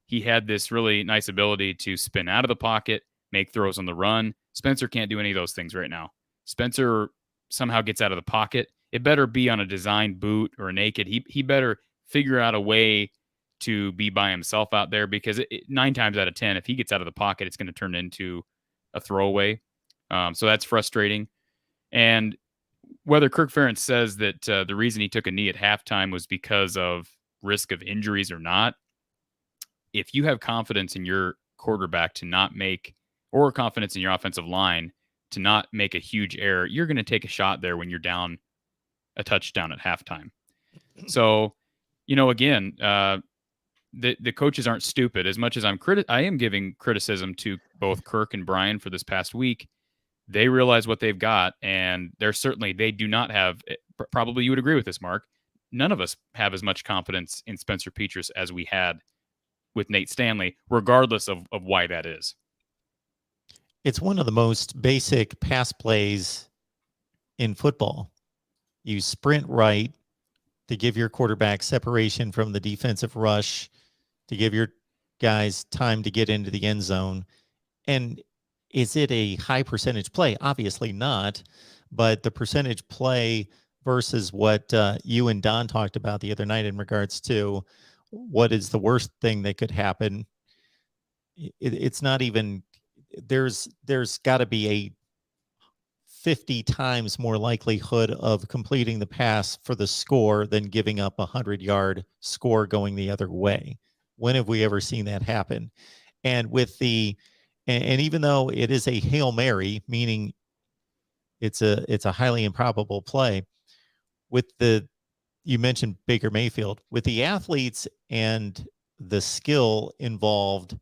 he had this really nice ability to spin out of the pocket, make throws on the run. Spencer can't do any of those things right now. Spencer somehow gets out of the pocket. It better be on a designed boot or naked. He better figure out a way to be by himself out there, because 9 times out of 10, if he gets out of the pocket, it's going to turn into a throwaway. So that's frustrating. And whether Kirk Ferentz says that the reason he took a knee at halftime was because of risk of injuries or not, if you have confidence in your quarterback to not make, or confidence in your offensive line to not make a huge error, you're going to take a shot there when you're down a touchdown at halftime. So, again, the coaches aren't stupid. As much as I am giving criticism to both Kirk and Brian for this past week, they realize what they've got, and they do not have, probably you would agree with this, Mark, none of us have as much confidence in Spencer Petras as we had with Nate Stanley, regardless of why that is. It's one of the most basic pass plays in football. You sprint right to give your quarterback separation from the defensive rush, to give your guys time to get into the end zone. And is it a high percentage play? Obviously not. But the percentage play versus what you and Don talked about the other night in regards to what is the worst thing that could happen, it's not even, there's got to be a 50 times more likelihood of completing the pass for the score than giving up a 100-yard score going the other way. When have we ever seen that happen? And and even though it is a Hail Mary, meaning it's a highly improbable play, you mentioned Baker Mayfield, with the athletes and the skill involved,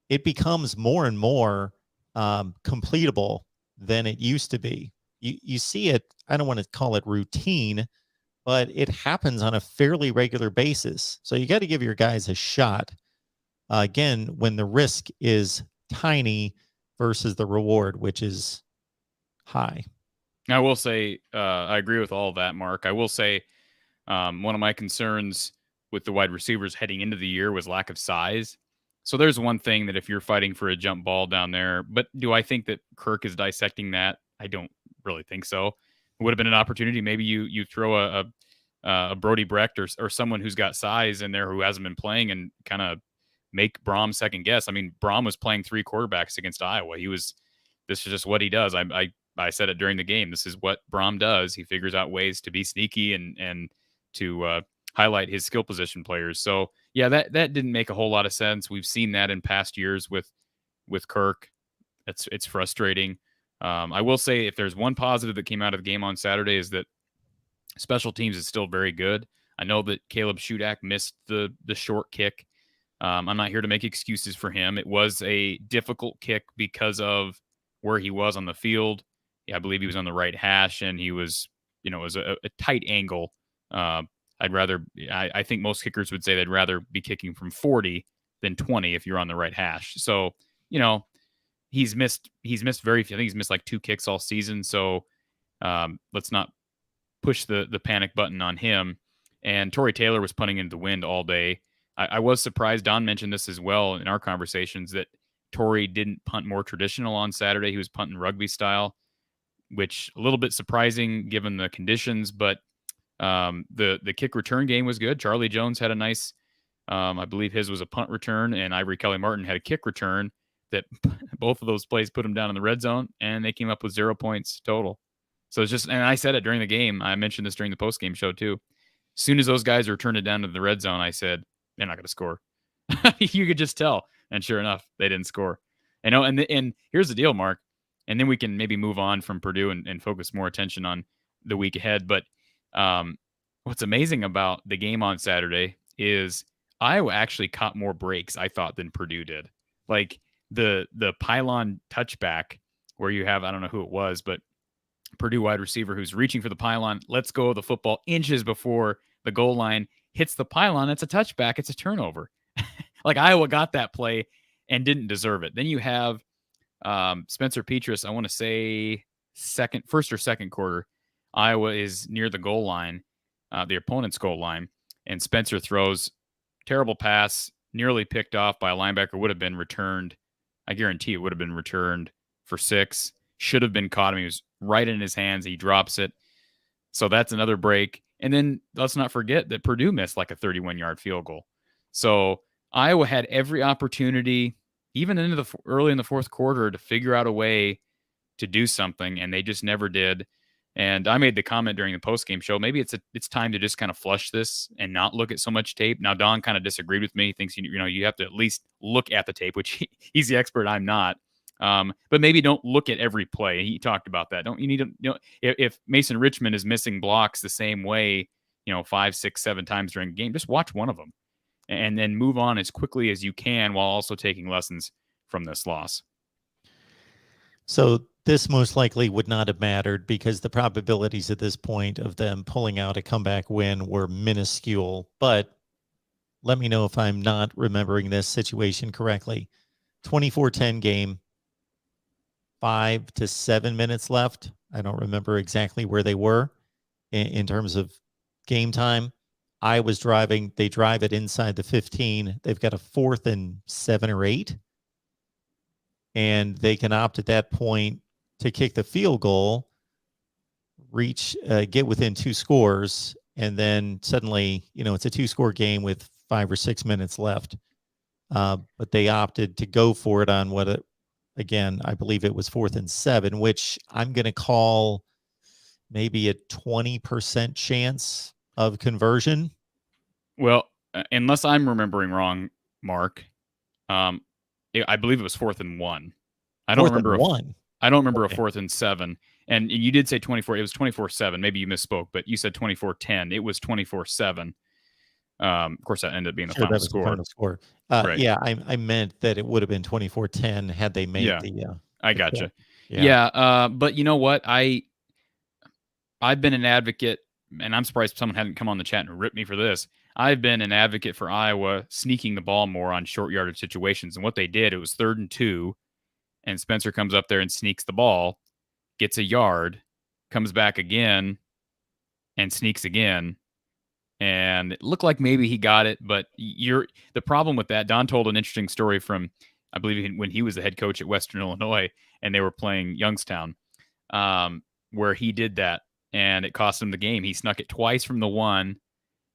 it becomes more and more completable than it used to be. You see it, I don't want to call it routine, but it happens on a fairly regular basis. So you got to give your guys a shot. Again, when the risk is tiny versus the reward, which is high. I will say, I agree with all of that, Mark. I will say one of my concerns with the wide receivers heading into the year was lack of size. So there's one thing that if you're fighting for a jump ball down there, but do I think that Kirk is dissecting that? I don't really think so. would have been an opportunity. Maybe you throw a Brody Brecht or someone who's got size in there who hasn't been playing and kind of make Brom second guess. I mean, Brom was playing 3 quarterbacks against Iowa. This is just what he does. I said it during the game. This is what Brom does. He figures out ways to be sneaky and to highlight his skill position players. So yeah, that didn't make a whole lot of sense. We've seen that in past years with Kirk. It's frustrating. I will say if there's one positive that came out of the game on Saturday is that special teams is still very good. I know that Caleb Shudak missed the short kick. I'm not here to make excuses for him. It was a difficult kick because of where he was on the field. Yeah, I believe he was on the right hash, and he was, it was a tight angle. I think most kickers would say they'd rather be kicking from 40 than 20 if you're on the right hash. So, he's missed very few. I think he's missed like 2 kicks all season. So let's not push the panic button on him. And Torrey Taylor was punting into the wind all day. I was surprised. Don mentioned this as well in our conversations that Torrey didn't punt more traditional on Saturday. He was punting rugby style, which a little bit surprising given the conditions. But the kick return game was good. Charlie Jones had a nice, I believe his was a punt return, and Ivory Kelly Martin had a kick return that both of those plays put them down in the red zone, and they came up with 0 points total. So it's just, and I said it during the game. I mentioned this during the post-game show too. As soon as those guys returned it down to the red zone, I said, they're not going to score. You could just tell. And sure enough, they didn't score. And here's the deal, Mark. And then we can maybe move on from Purdue and focus more attention on the week ahead. But what's amazing about the game on Saturday is Iowa actually caught more breaks, I thought, than Purdue did. Like the pylon touchback where you have, I don't know who it was, but Purdue wide receiver who's reaching for the pylon, lets go of the football inches before the goal line, hits the pylon. It's a touchback. It's a turnover. Like Iowa got that play and didn't deserve it. Then you have Spencer Petras, I want to say first or second quarter. Iowa is near the goal line, the opponent's goal line, and Spencer throws terrible pass, nearly picked off by a linebacker, would have been returned. I guarantee it would have been returned for 6. Should have been caught him. He was right in his hands. He drops it. So that's another break. And then let's not forget that Purdue missed like a 31-yard field goal. So Iowa had every opportunity, even into early in the fourth quarter, to figure out a way to do something, and they just never did. And I made the comment during the postgame show, maybe it's time to just kind of flush this and not look at so much tape. Now, Don kind of disagreed with me. He thinks you have to at least look at the tape, which he's the expert. I'm not. But maybe don't look at every play. He talked about that. You need to, if Mason Richmond is missing blocks the same way, 5, 6, 7 times during the game, just watch one of them and then move on as quickly as you can while also taking lessons from this loss. So this most likely would not have mattered because the probabilities at this point of them pulling out a comeback win were minuscule. But let me know if I'm not remembering this situation correctly. 24-10 game, 5 to 7 minutes left. I don't remember exactly where they were in terms of game time. I was driving. They drive it inside the 15. They've got a 4th and 7 or 8. And they can opt at that point to kick the field goal, get within 2 scores, and then suddenly, it's a 2-score game with 5 or 6 minutes left. But they opted to go for it on again, I believe it was 4th and 7, which I'm going to call maybe a 20% chance of conversion. Well, unless I'm remembering wrong, Mark, I believe it was 4th and 1. I don't remember a 4th and 7. And you did say 24. It was 24-7. Maybe you misspoke, but you said 24-10. It was 24-7. Of course, that ended up being the final score. The final score. Right. Yeah, I meant that it would have been 24-10 had they made I gotcha. Yeah. But you know what? I've been an advocate, and I'm surprised someone hadn't come on the chat and ripped me for this. I've been an advocate for Iowa sneaking the ball more on short yardage situations. And what they did, it was 3rd and 2, and Spencer comes up there and sneaks the ball, gets a yard, comes back again, and sneaks again. And it looked like maybe he got it, but the problem with that, Don told an interesting story from, I believe, when he was the head coach at Western Illinois, and they were playing Youngstown, where he did that and it cost him the game. He snuck it twice from the 1,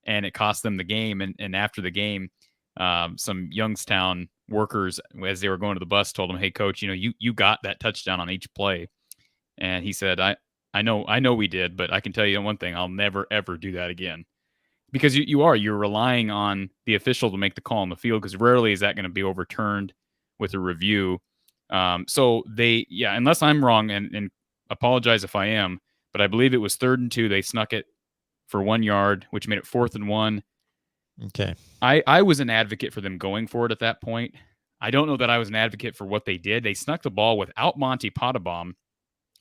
and it cost them the game. And after the game, some Youngstown workers, as they were going to the bus, told him, "Hey, coach, you got that touchdown on each play." And he said, I know we did, but I can tell you one thing: I'll never ever do that again." Because you're relying on the official to make the call on the field, because rarely is that going to be overturned with a review. So unless I'm wrong, and apologize if I am, but I believe it was 3rd and 2. They snuck it for 1 yard, which made it 4th and 1. Okay. I was an advocate for them going for it at that point. I don't know that I was an advocate for what they did. They snuck the ball without Monty Potabom,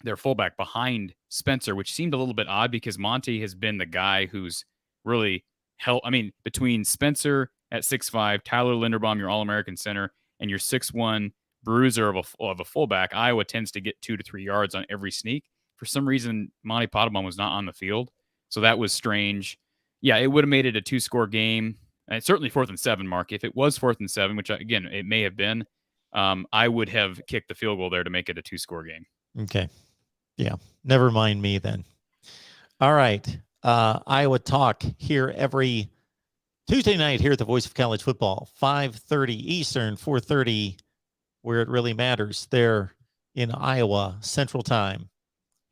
their fullback, behind Spencer, which seemed a little bit odd because Monty has been the guy who's really helped. I mean, between Spencer at 6'5", Tyler Linderbaum, your All-American center, and your 6'1" bruiser of a fullback, Iowa tends to get 2 to 3 yards on every sneak. For some reason, Monty Potabom was not on the field, so that was strange. Yeah, it would have made it a 2-score game. And certainly 4th and 7, Mark. If it was 4th and 7, which, again, it may have been, I would have kicked the field goal there to make it a 2-score game. Okay. Yeah. Never mind me then. All right. Iowa Talk here every Tuesday night here at the Voice of College Football, 5:30 Eastern, 4:30 where it really matters, there in Iowa Central Time.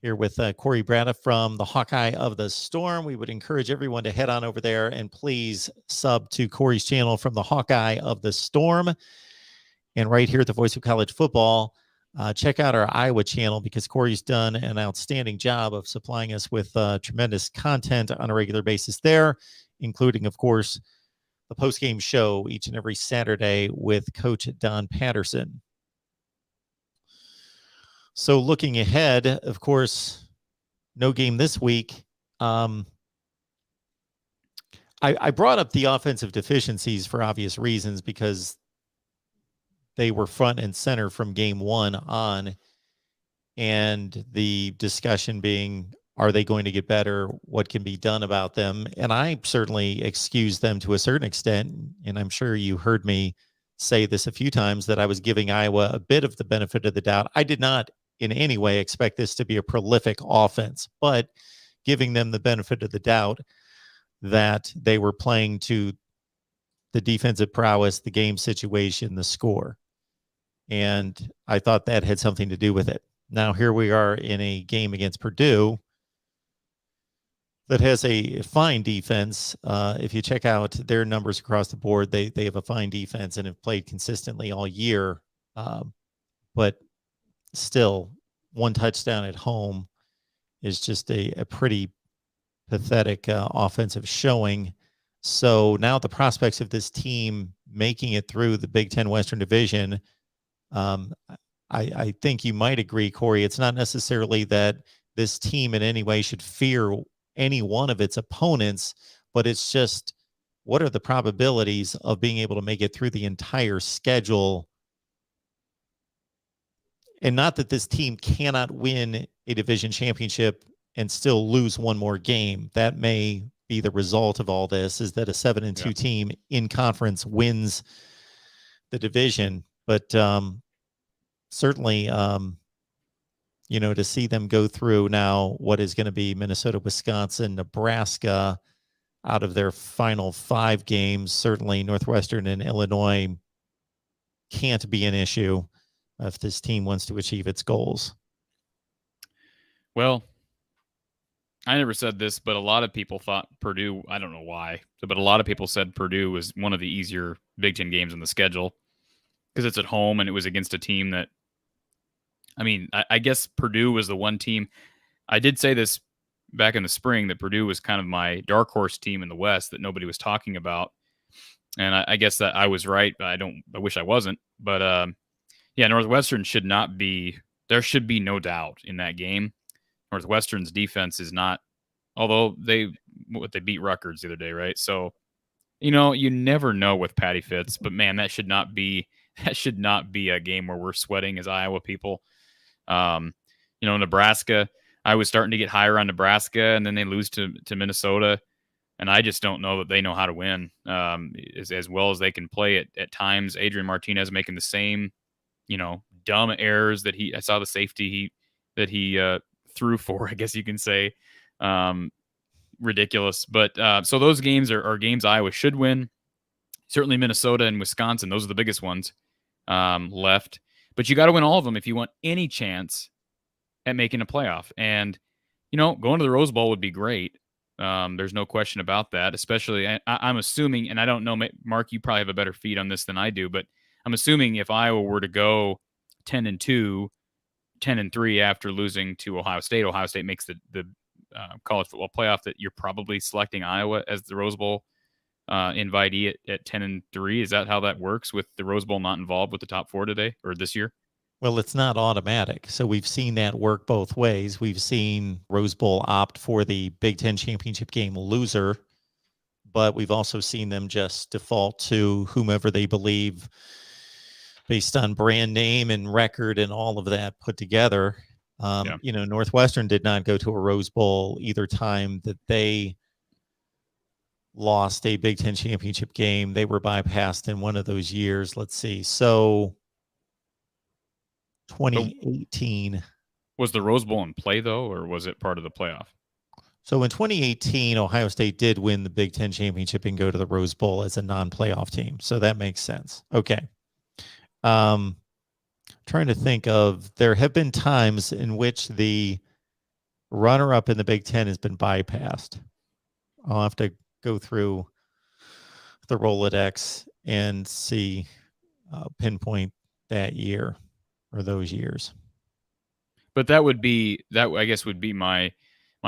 Here with Corey Brada from the Hawkeye of the Storm. We would encourage everyone to head on over there and please sub to Corey's channel from the Hawkeye of the Storm. And right here at the Voice of College Football, check out our Iowa channel, because Corey's done an outstanding job of supplying us with tremendous content on a regular basis there, including, of course, the post-game show each and every Saturday with Coach Don Patterson. So looking ahead, of course, no game this week. I brought up the offensive deficiencies for obvious reasons, because they were front and center from game 1 on, and the discussion being, are they going to get better? What can be done about them? And I certainly excuse them to a certain extent, and I'm sure you heard me say this a few times, that I was giving Iowa a bit of the benefit of the doubt. I did not in any way expect this to be a prolific offense, but giving them the benefit of the doubt that they were playing to the defensive prowess, the game situation, the score. And I thought that had something to do with it. Now, here we are in a game against Purdue that has a fine defense. If you check out their numbers across the board, they have a fine defense and have played consistently all year. But still, 1 touchdown at home is just a pretty pathetic offensive showing. So now the prospects of this team making it through the Big Ten Western Division, I think you might agree, Corey, it's not necessarily that this team in any way should fear any one of its opponents, but it's just, what are the probabilities of being able to make it through the entire schedule? And not that this team cannot win a division championship and still lose 1 more game. That may be the result of all this, is that a 7-2 team in conference wins the division. But certainly, to see them go through now what is going to be Minnesota, Wisconsin, Nebraska out of their final 5 games, certainly Northwestern and Illinois can't be an issue if this team wants to achieve its goals. Well, I never said this, but a lot of people thought Purdue, I don't know why, but a lot of people said Purdue was one of the easier Big Ten games on the schedule because it's at home and it was against a team that, I guess Purdue was the one team. I did say this back in the spring, that Purdue was kind of my dark horse team in the West that nobody was talking about. And I guess that I was right. I wish I wasn't. But Northwestern should not be, there should be no doubt in that game. Northwestern's defense is not, although they beat Rutgers the other day, right? So, you never know with Patty Fitz, but man, that should not be a game where we're sweating as Iowa people. Nebraska, I was starting to get higher on Nebraska, and then they lose to Minnesota, and I just don't know that they know how to win as well as they can play at times. Adrian Martinez making the same, dumb errors that I saw the safety that he threw for, I guess you can say. Ridiculous. But so those games are games Iowa should win. Certainly Minnesota and Wisconsin, those are the biggest ones left. But you got to win all of them if you want any chance at making a playoff. And, going to the Rose Bowl would be great. There's no question about that, especially I'm assuming, and I don't know, Mark, you probably have a better feed on this than I do, but I'm assuming if Iowa were to go 10-2, 10-3 after losing to Ohio State makes the college football playoff, that you're probably selecting Iowa as the Rose Bowl invitee at 10-3. Is that how that works, with the Rose Bowl not involved with the top 4 today or this year? Well, it's not automatic. So we've seen that work both ways. We've seen Rose Bowl opt for the Big Ten championship game loser, but we've also seen them just default to whomever they believe based on brand name and record and all of that put together. Northwestern did not go to a Rose Bowl either time that they lost a Big Ten championship game. They were bypassed in one of those years. Let's see. So 2018. Was the Rose Bowl in play, though, or was it part of the playoff? So in 2018, Ohio State did win the Big Ten championship and go to the Rose Bowl as a non-playoff team. So that makes sense. Okay. Trying to think of, there have been times in which the runner-up in the Big Ten has been bypassed. I'll have to go through the Rolodex and see, pinpoint that year or those years. But that, I guess, would be my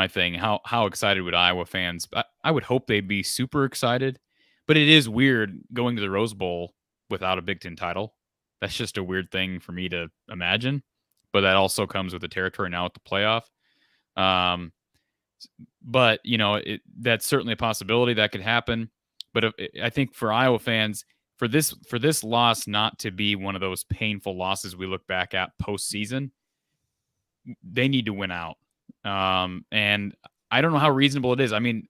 thing. How excited would Iowa fans? I would hope they'd be super excited, but it is weird going to the Rose Bowl without a Big Ten title. That's just a weird thing for me to imagine, but that also comes with the territory now with the playoff. But that's certainly a possibility that could happen. But I think for Iowa fans, for this loss not to be one of those painful losses we look back at postseason, they need to win out. And I don't know how reasonable it is. I mean,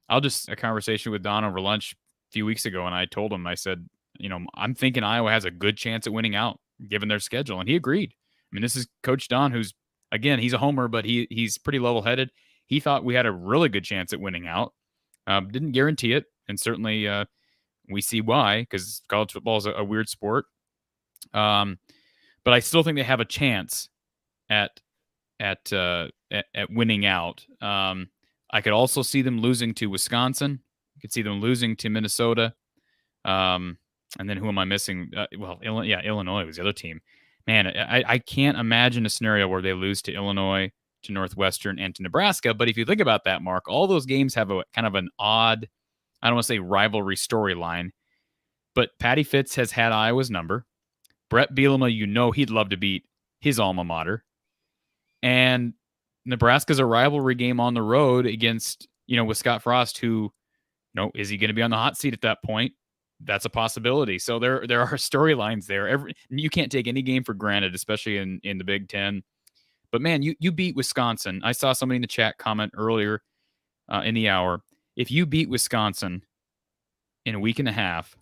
I'll just a conversation with Don over lunch a few weeks ago, and I told him, I said, I'm thinking Iowa has a good chance at winning out given their schedule. And he agreed. I mean, this is Coach Don, who's, again, he's a homer, but he's pretty level-headed. He thought we had a really good chance at winning out. Didn't guarantee it. And certainly we see why, because college football is a weird sport. But I still think they have a chance at winning out. I could also see them losing to Wisconsin. I could see them losing to Minnesota. And then who am I missing? Illinois was the other team. Man, I can't imagine a scenario where they lose to Illinois, to Northwestern, and to Nebraska. But if you think about that, Mark, all those games have a kind of an odd, I don't want to say rivalry storyline, but Patty Fitz has had Iowa's number. Brett Bielema, he'd love to beat his alma mater. And Nebraska's a rivalry game on the road against, with Scott Frost, who, is he going to be on the hot seat at that point? That's a possibility. So there are storylines there. You can't take any game for granted, especially in the Big Ten. But man, you beat Wisconsin. I saw somebody in the chat comment earlier in the hour. If you beat Wisconsin in a week and a half,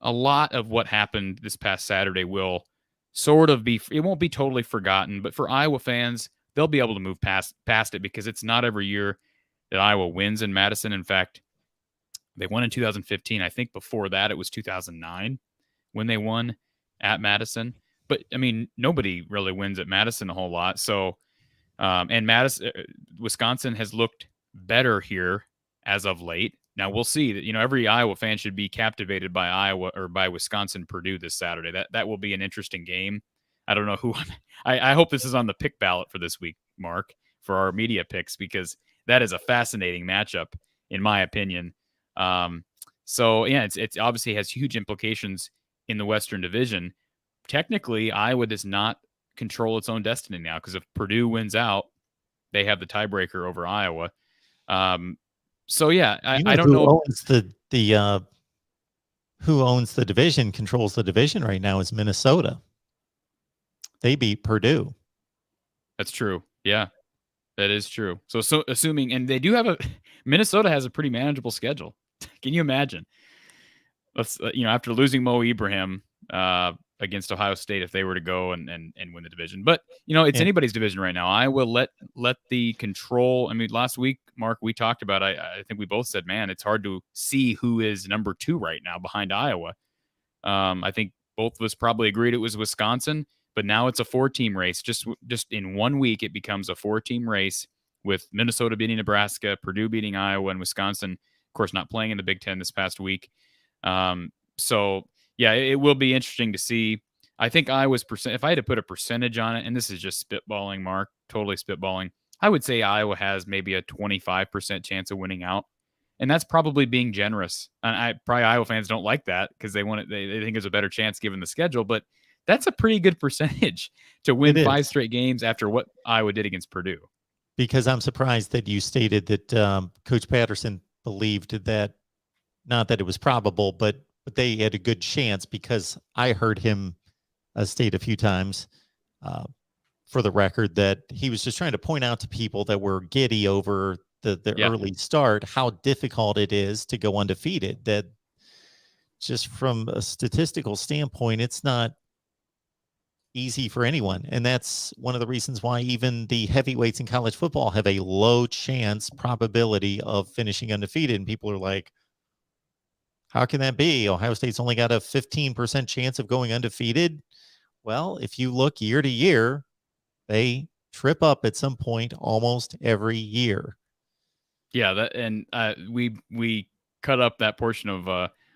a lot of what happened this past Saturday will sort of be, it won't be totally forgotten, but for Iowa fans, they'll be able to move past it, because it's not every year that Iowa wins in Madison. In fact, they won in 2015. I think before that, it was 2009 when they won at Madison. But, I mean, nobody really wins at Madison a whole lot. So, and Wisconsin has looked better here as of late. Now, we'll see that, every Iowa fan should be captivated by Iowa or by Wisconsin-Purdue this Saturday. That will be an interesting game. I don't know who I hope this is on the pick ballot for this week, Mark, for our media picks, because that is a fascinating matchup, in my opinion. So yeah, it's obviously has huge implications in the Western Division. Technically, Iowa does not control its own destiny now, because if Purdue wins out, they have the tiebreaker over Iowa. So yeah, I don't know. Who owns the division, controls the division right now is Minnesota. They beat Purdue. That's true. Yeah, that is true. So assuming, and they do have Minnesota has a pretty manageable schedule. Can you imagine? After losing Mo Ibrahim, against Ohio State if they were to go and win the division. But it's And anybody's division right now. Iowa let the control. I mean, last week, Mark, we talked about. I think we both said, man, it's hard to see who is number 2 right now behind Iowa. I think both of us probably agreed it was Wisconsin, but now it's a 4-team race. Just in 1 week, it becomes a 4-team race with Minnesota beating Nebraska, Purdue beating Iowa, and Wisconsin, of course, not playing in the Big Ten this past week. So yeah, it will be interesting to see. I think Iowa's percent. If I had to put a percentage on it, and this is just spitballing, Mark, totally spitballing, I would say Iowa has maybe a 25% chance of winning out. And that's probably being generous. And probably Iowa fans don't like that because they want it. They think there's a better chance given the schedule. But that's a pretty good percentage to win 5 straight games after what Iowa did against Purdue. Because I'm surprised that you stated that Coach Patterson believed that, not that it was probable, but they had a good chance, because I heard him state a few times, for the record, that he was just trying to point out to people that were giddy over the early start how difficult it is to go undefeated. That just from a statistical standpoint, it's not easy for anyone. And that's one of the reasons why even the heavyweights in college football have a low chance probability of finishing undefeated. And people are like, how can that be? Ohio State's only got a 15% chance of going undefeated. Well, if you look year to year, they trip up at some point almost every year. Yeah, we cut up that portion of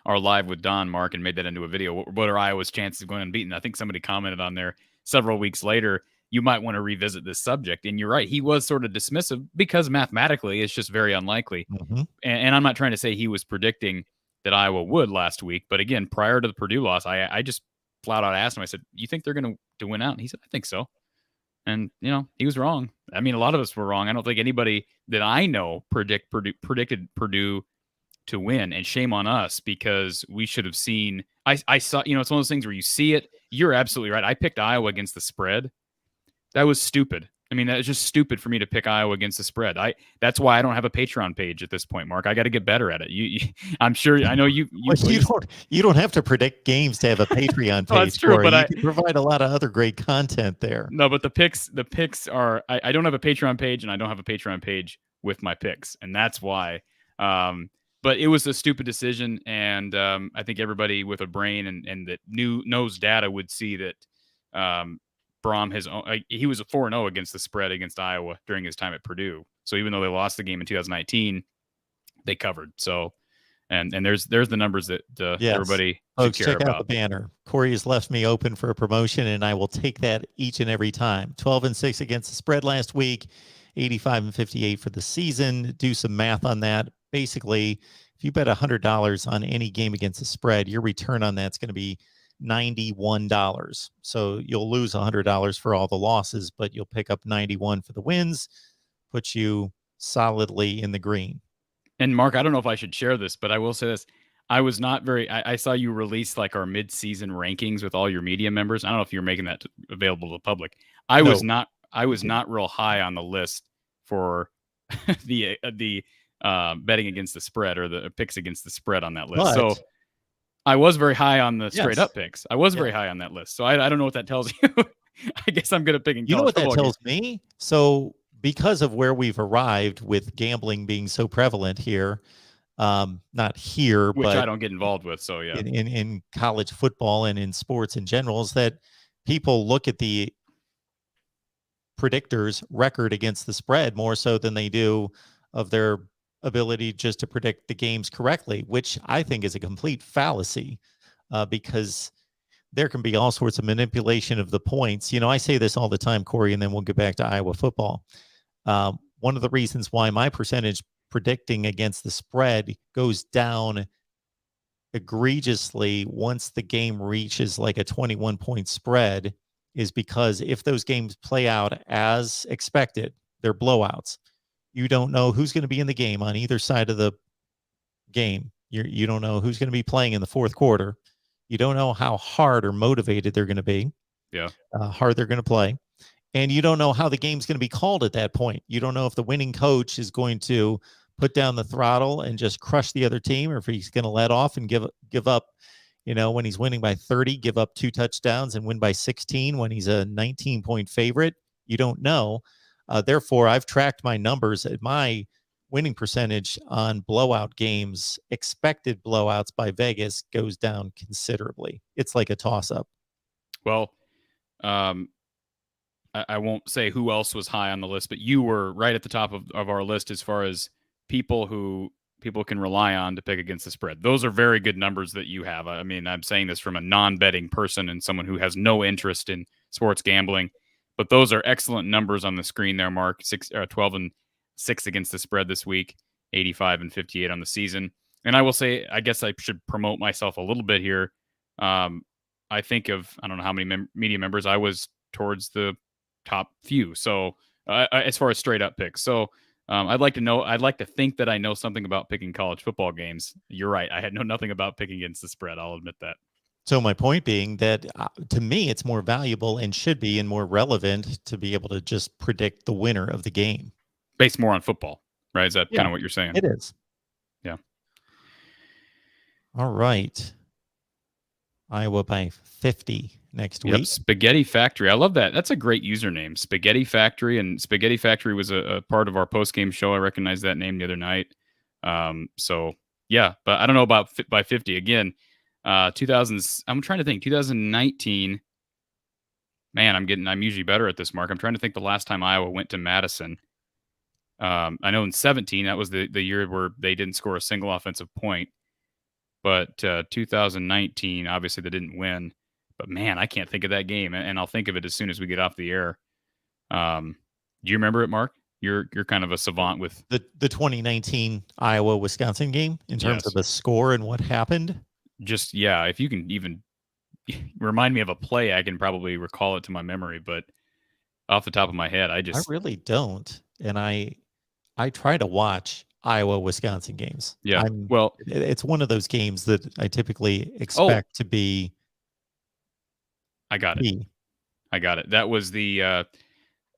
our live with Don, Mark, and made that into a video. What are Iowa's chances of going unbeaten? I think somebody commented on there several weeks later, you might want to revisit this subject. And you're right, he was sort of dismissive because mathematically it's just very unlikely. Mm-hmm. And I'm not trying to say he was predicting that Iowa would last week, but again, prior to the Purdue loss, I just flat out asked him, I said, you think they're going to win out? And he said, I think so. And, he was wrong. I mean, a lot of us were wrong. I don't think anybody that I know predicted Purdue to win, and shame on us, because we should have seen. I saw, it's one of those things where you see it. You're absolutely right. I picked Iowa against the spread. That was stupid. I mean, that was just stupid for me to pick Iowa against the spread. That's why I don't have a Patreon page at this point, Mark. I got to get better at it. I'm sure. I know you. You don't have to predict games to have a Patreon page. Well, that's true, but you can provide a lot of other great content there. No, but the picks are. I don't have a Patreon page, and I don't have a Patreon page with my picks, and that's why. But it was a stupid decision, and I think everybody with a brain and that knows data would see that. Brom he was a 4-0 against the spread against Iowa during his time at Purdue. So even though they lost the game in 2019, they covered. So, and there's the numbers that everybody folks should care check about. Out the banner. Corey has left me open for a promotion, and I will take that each and every time. 12-6 against the spread last week, 85-58 for the season. Do some math on that. Basically, if you bet $100 on any game against the spread, your return on that's going to be $91. So you'll lose $100 for all the losses, but you'll pick up 91 for the wins, puts you solidly in the green. And Mark, I don't know if I should share this, but I will say this. I was not very, I saw you release like our mid-season rankings with all your media members. I don't know if you're making that available to the public. I was not real high on the list for the betting against the spread, or the picks against the spread on that list. But, so I was very high on the straight up picks. I was very high on that list. So I don't know what that tells you. I guess I'm good at picking. You know what that tells me? So because of where we've arrived with gambling being so prevalent here, not here, which but I don't get involved with. So yeah, in college football and in sports in general, is that people look at the predictors' record against the spread more so than they do of their ability just to predict the games correctly, which I think is a complete fallacy, because there can be all sorts of manipulation of the points. I say this all the time, Corey, and then we'll get back to Iowa football. One of the reasons why my percentage predicting against the spread goes down egregiously once the game reaches like a 21-point spread is because if those games play out as expected, they're blowouts. You don't know who's going to be in the game on either side of the game. You don't know who's going to be playing in the fourth quarter. You don't know how hard or motivated they're going to be. Yeah. Hard they're going to play. And you don't know how the game's going to be called at that point. You don't know if the winning coach is going to put down the throttle and just crush the other team, or if he's going to let off and give up, When he's winning by 30, give up 2 touchdowns and win by 16 when he's a 19-point favorite. You don't know. Therefore, I've tracked my numbers at my winning percentage on blowout games. Expected blowouts by Vegas goes down considerably. It's like a toss-up. Well, I won't say who else was high on the list, but you were right at the top of our list as far as people can rely on to pick against the spread. Those are very good numbers that you have. I mean, I'm saying this from a non-betting person and someone who has no interest in sports gambling, but those are excellent numbers on the screen there, Mark. 12 and 6 against the spread this week, 85 and 58 on the season. And I will say, I guess I should promote myself a little bit here. I think of, I don't know how many media members, I was towards the top few. So as far as straight up picks. So I'd like to think that I know something about picking college football games. You're right. I had know nothing about picking against the spread. I'll admit that. So my point being that to me, it's more valuable and should be and more relevant to be able to just predict the winner of the game. Based more on football, right? Is that kind of what you're saying? It is. Yeah. All right. Iowa by 50 next week. Spaghetti Factory. I love that. That's a great username, Spaghetti Factory. And Spaghetti Factory was a part of our post-game show. I recognized that name the other night. So yeah, but I don't know about by 50 again. 2000s. I'm trying to think. 2019. Man, I'm usually better at this, Mark. I'm trying to think the last time Iowa went to Madison. I know in 17 that was the year where they didn't score a single offensive point. But 2019, obviously they didn't win. But man, I can't think of that game, and I'll think of it as soon as we get off the air. Do you remember it, Mark? You're kind of a savant with the 2019 Iowa-Wisconsin game in terms of the score and what happened. Just if you can even remind me of a play, I can probably recall it to my memory. But off the top of my head, I really don't. And I try to watch Iowa-Wisconsin games. Yeah, it's one of those games that I typically expect to be. I got it. That was the AJ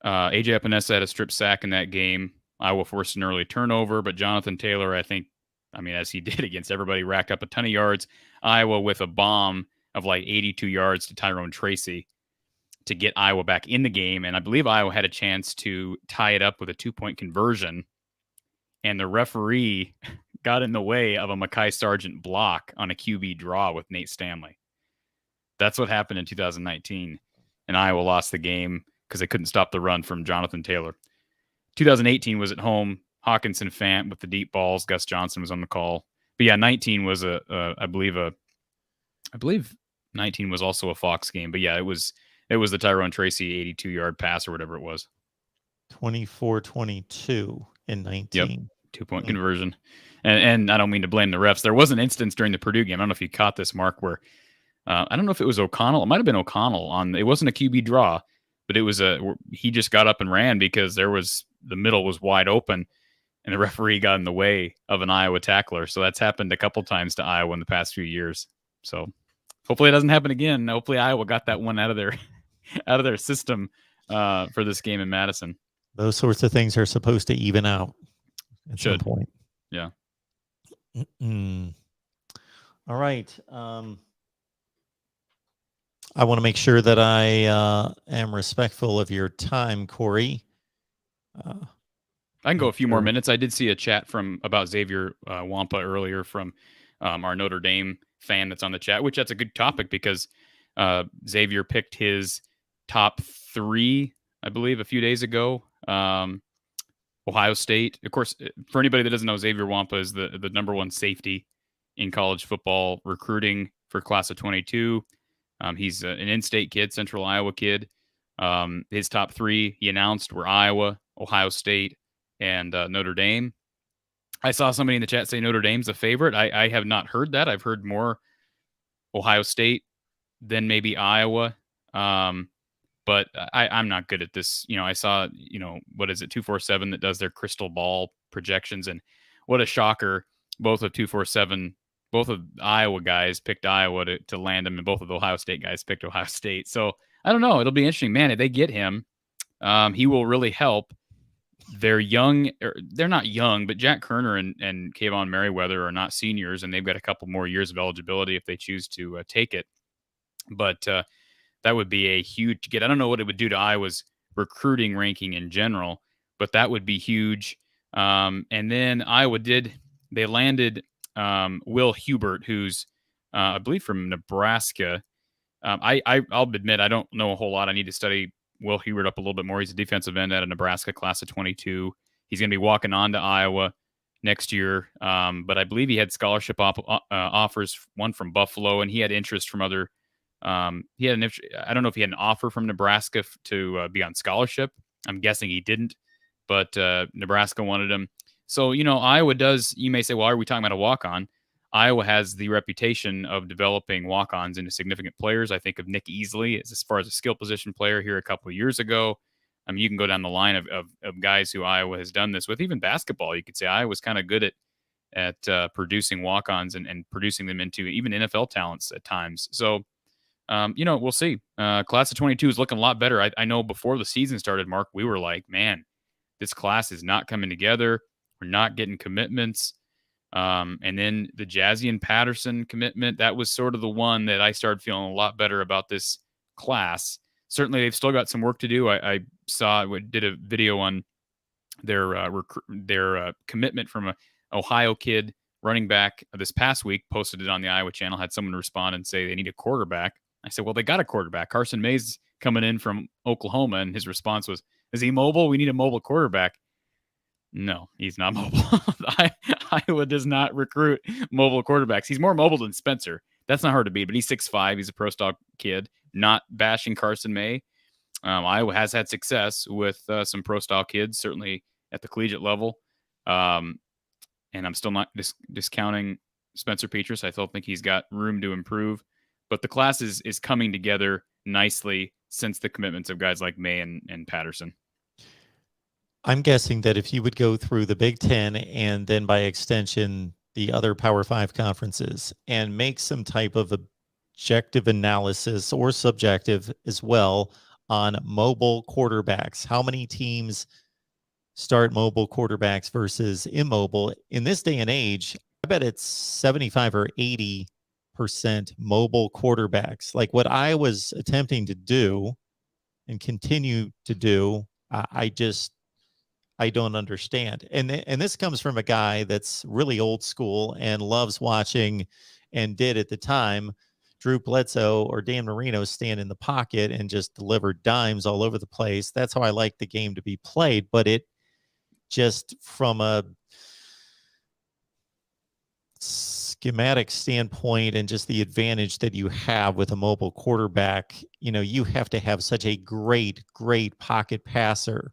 Epinesa had a strip sack in that game. Iowa forced an early turnover, but Jonathan Taylor, as he did against everybody, racked up a ton of yards. Iowa with a bomb of like 82 yards to Tyrone Tracy to get Iowa back in the game. And I believe Iowa had a chance to tie it up with a 2-point conversion. And the referee got in the way of a Mekhi Sargent block on a QB draw with Nate Stanley. That's what happened in 2019. And Iowa lost the game because they couldn't stop the run from Jonathan Taylor. 2018 was at home. Hawkinson Fant with the deep balls. Gus Johnson was on the call. But yeah, 19 was I believe 19 was also a Fox game. But yeah, it was the Tyrone Tracy 82-yard pass or whatever it was. 24-22 in 19. Yep. 2-point conversion. And I don't mean to blame the refs. There was an instance during the Purdue game. I don't know if you caught this, Mark, where I don't know if it was O'Connell. It might have been O'Connell it wasn't a QB draw, but it was he just got up and ran because the middle was wide open and the referee got in the way of an Iowa tackler. So that's happened a couple times to Iowa in the past few years. So hopefully it doesn't happen again. Hopefully Iowa got that one out of their system for this game in Madison. Those sorts of things are supposed to even out at some point. Yeah. All right. I want to make sure that I am respectful of your time, Corey. I can go a few more minutes. I did see a chat about Xavier Wampa earlier from our Notre Dame fan that's on the chat, which that's a good topic because Xavier picked his top 3, I believe, a few days ago. Ohio State. Of course, for anybody that doesn't know, Xavier Wampa is the number 1 safety in college football recruiting for class of 22. He's an in-state kid, Central Iowa kid. His top 3 he announced were Iowa, Ohio State, and Notre Dame. I saw somebody in the chat say Notre Dame's a favorite. I have not heard that. I've heard more Ohio State than maybe Iowa. But I'm not good at this. I saw, what is it, 247 that does their crystal ball projections. And what a shocker. Both of 247, both of the Iowa guys picked Iowa to land him, and both of the Ohio State guys picked Ohio State. So I don't know. It'll be interesting. Man, if they get him, he will really help they're young. They're not young, but Jack Kerner and Kayvon Merriweather are not seniors, and they've got a couple more years of eligibility if they choose to take it. But that would be a huge get. I don't know what it would do to Iowa's recruiting ranking in general, but that would be huge. And then Iowa they landed Will Hubert, who's I believe from Nebraska. I'll admit I don't know a whole lot. I need to study Will Hubert up a little bit more. He's a defensive end out of Nebraska, class of 22. He's going to be walking on to Iowa next year. But I believe he had scholarship offers, one from Buffalo, and he had interest from other. He had I don't know if he had an offer from Nebraska to be on scholarship. I'm guessing he didn't, but Nebraska wanted him. So, Iowa does, you may say, well, are we talking about a walk-on? Iowa has the reputation of developing walk-ons into significant players. I think of Nick Easley as far as a skill position player here a couple of years ago. You can go down the line of guys who Iowa has done this with. Even basketball, you could say Iowa's kind of good at producing walk-ons and producing them into even NFL talents at times. So, we'll see. Class of 22 is looking a lot better. I know before the season started, Mark, we were like, man, this class is not coming together. We're not getting commitments. And then the Jazzy and Patterson commitment, that was sort of the one that I started feeling a lot better about this class. Certainly, they've still got some work to do. I did a video on their commitment from a Ohio kid running back this past week, posted it on the Iowa channel, had someone respond and say they need a quarterback. I said, well, they got a quarterback. Carson Mays coming in from Oklahoma, and his response was, is he mobile? We need a mobile quarterback. No, he's not mobile. Iowa does not recruit mobile quarterbacks. He's more mobile than Spencer. That's not hard to beat, but he's 6'5". He's a pro style kid, not bashing Carson May. Iowa has had success with some pro style kids, certainly at the collegiate level. And I'm still not discounting Spencer Petras. I still think he's got room to improve. But the class is coming together nicely since the commitments of guys like May and Patterson. I'm guessing that if you would go through the Big Ten and then by extension the other Power 5 conferences and make some type of objective analysis or subjective as well on mobile quarterbacks, how many teams start mobile quarterbacks versus immobile in this day and age, I bet it's 75 or 80% mobile quarterbacks. Like what I was attempting to do and continue to do, I don't understand. And this comes from a guy that's really old school and loves watching and did at the time Drew Bledsoe or Dan Marino stand in the pocket and just deliver dimes all over the place. That's how I like the game to be played. But it just from a schematic standpoint and just the advantage that you have with a mobile quarterback, you have to have such a great pocket passer.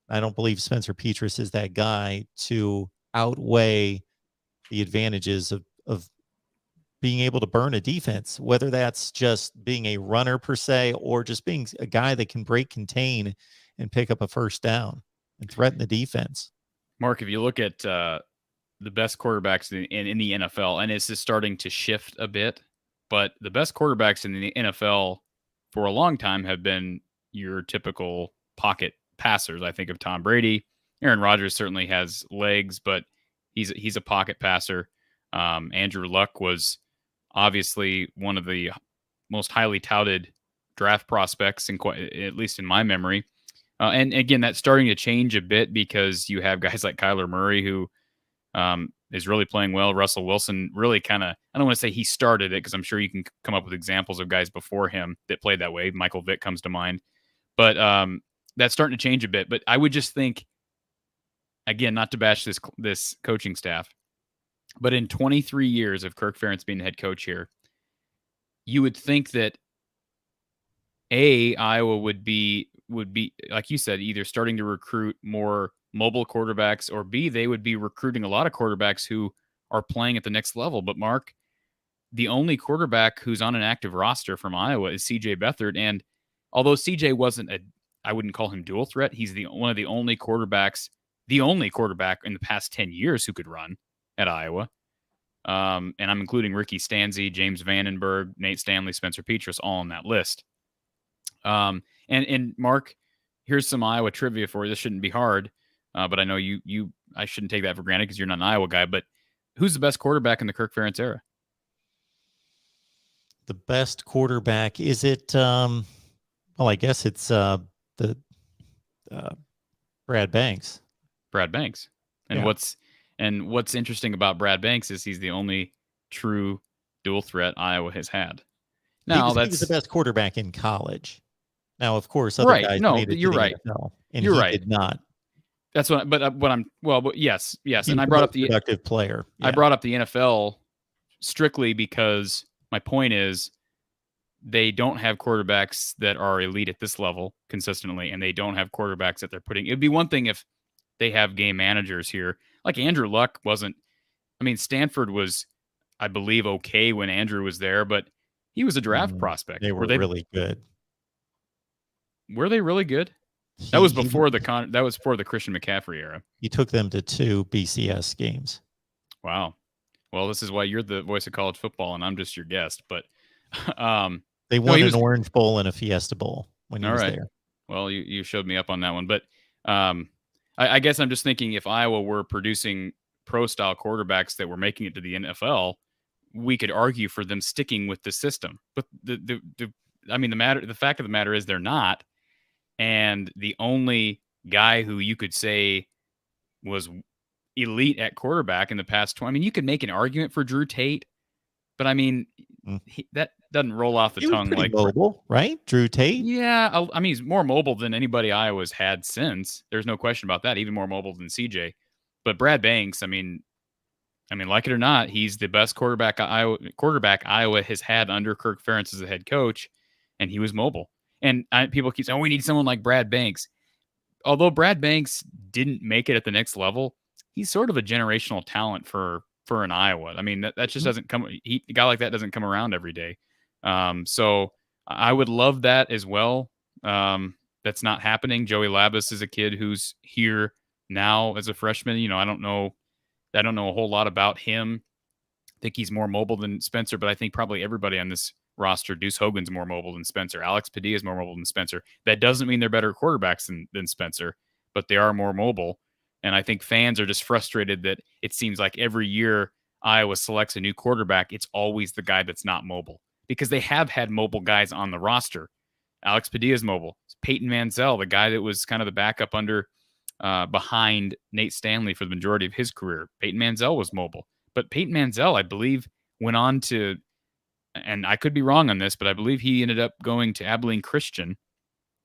I don't believe Spencer Petras is that guy to outweigh the advantages of being able to burn a defense, whether that's just being a runner per se, or just being a guy that can break, contain, and pick up a first down and threaten the defense. Mark, if you look at the best quarterbacks in the NFL, and this is starting to shift a bit, but the best quarterbacks in the NFL for a long time have been your typical pocket passers. I think of Tom Brady. Aaron Rodgers certainly has legs, but he's a pocket passer. Andrew Luck was obviously one of the most highly touted draft prospects, at least in my memory. And again, that's starting to change a bit because you have guys like Kyler Murray who is really playing well. Russell Wilson really kind of, I don't want to say he started it because I'm sure you can come up with examples of guys before him that played that way. Michael Vick comes to mind. But that's starting to change a bit. But I would just think, again, not to bash this coaching staff, but in 23 years of Kirk Ferentz being the head coach here, you would think that Iowa would be, like you said, either starting to recruit more mobile quarterbacks, or B, they would be recruiting a lot of quarterbacks who are playing at the next level. But Mark, the only quarterback who's on an active roster from Iowa is CJ Beathard. And although CJ wasn't I wouldn't call him dual threat, he's one of the only quarterback in the past 10 years who could run at Iowa. And I'm including Ricky Stanzi, James Vandenberg, Nate Stanley, Spencer Petras, all on that list. And Mark, here's some Iowa trivia for you. This shouldn't be hard. But I know I shouldn't take that for granted because you're not an Iowa guy. But who's the best quarterback in the Kirk Ferentz era? The best quarterback, is it? Well, I guess it's the Brad Banks. Brad Banks. And Yeah. what's interesting about Brad Banks is he's the only true dual threat Iowa has had. Now He was the best quarterback in college. Now, of course, other right. guys No, made it to you're the right. NFL, and You're he right. did not. That's what. But yes. He And I was the brought most up the productive player. Yeah. I brought up the NFL strictly because my point is they don't have quarterbacks that are elite at this level consistently, and they don't have quarterbacks that they're putting. It'd be one thing if they have game managers here, like Andrew Luck wasn't. I mean, Stanford was, I believe, okay when Andrew was there, but he was a draft prospect. They were really good. Were they really good? That was before the Christian McCaffrey era. He took them to 2 BCS games. Wow. Well, this is why you're the voice of college football, and I'm just your guest. But they won an Orange Bowl and a Fiesta Bowl when he was there. Well, you showed me up on that one, but I guess I'm just thinking if Iowa were producing pro-style quarterbacks that were making it to the NFL, we could argue for them sticking with the system. But the fact of the matter is they're not. And the only guy who you could say was elite at quarterback in the past 20, I mean, you could make an argument for Drew Tate, but I mean, that doesn't roll off the tongue like mobile, right? Drew Tate. Yeah, I mean, he's more mobile than anybody Iowa's had since. There's no question about that. Even more mobile than CJ. But Brad Banks, I mean, like it or not, he's the best quarterback Iowa has had under Kirk Ferentz as a head coach, and he was mobile. And people keep saying, we need someone like Brad Banks. Although Brad Banks didn't make it at the next level, he's sort of a generational talent for an Iowa. I mean, that just doesn't come. A guy like that doesn't come around every day. So I would love that as well. That's not happening. Joey Labus is a kid who's here now as a freshman. You know, I don't know a whole lot about him. I think he's more mobile than Spencer, but I think probably everybody on this roster, Deuce Hogan's more mobile than Spencer. Alex Padilla is more mobile than Spencer. That doesn't mean they're better quarterbacks than Spencer, but they are more mobile. And I think fans are just frustrated that it seems like every year Iowa selects a new quarterback, it's always the guy that's not mobile, because they have had mobile guys on the roster. Alex Padilla is mobile. Peyton Manziel, the guy that was kind of the backup behind Nate Stanley for the majority of his career. Peyton Manziel was mobile. But Peyton Manziel, I believe, went on to, and I could be wrong on this, but I believe he ended up going to Abilene Christian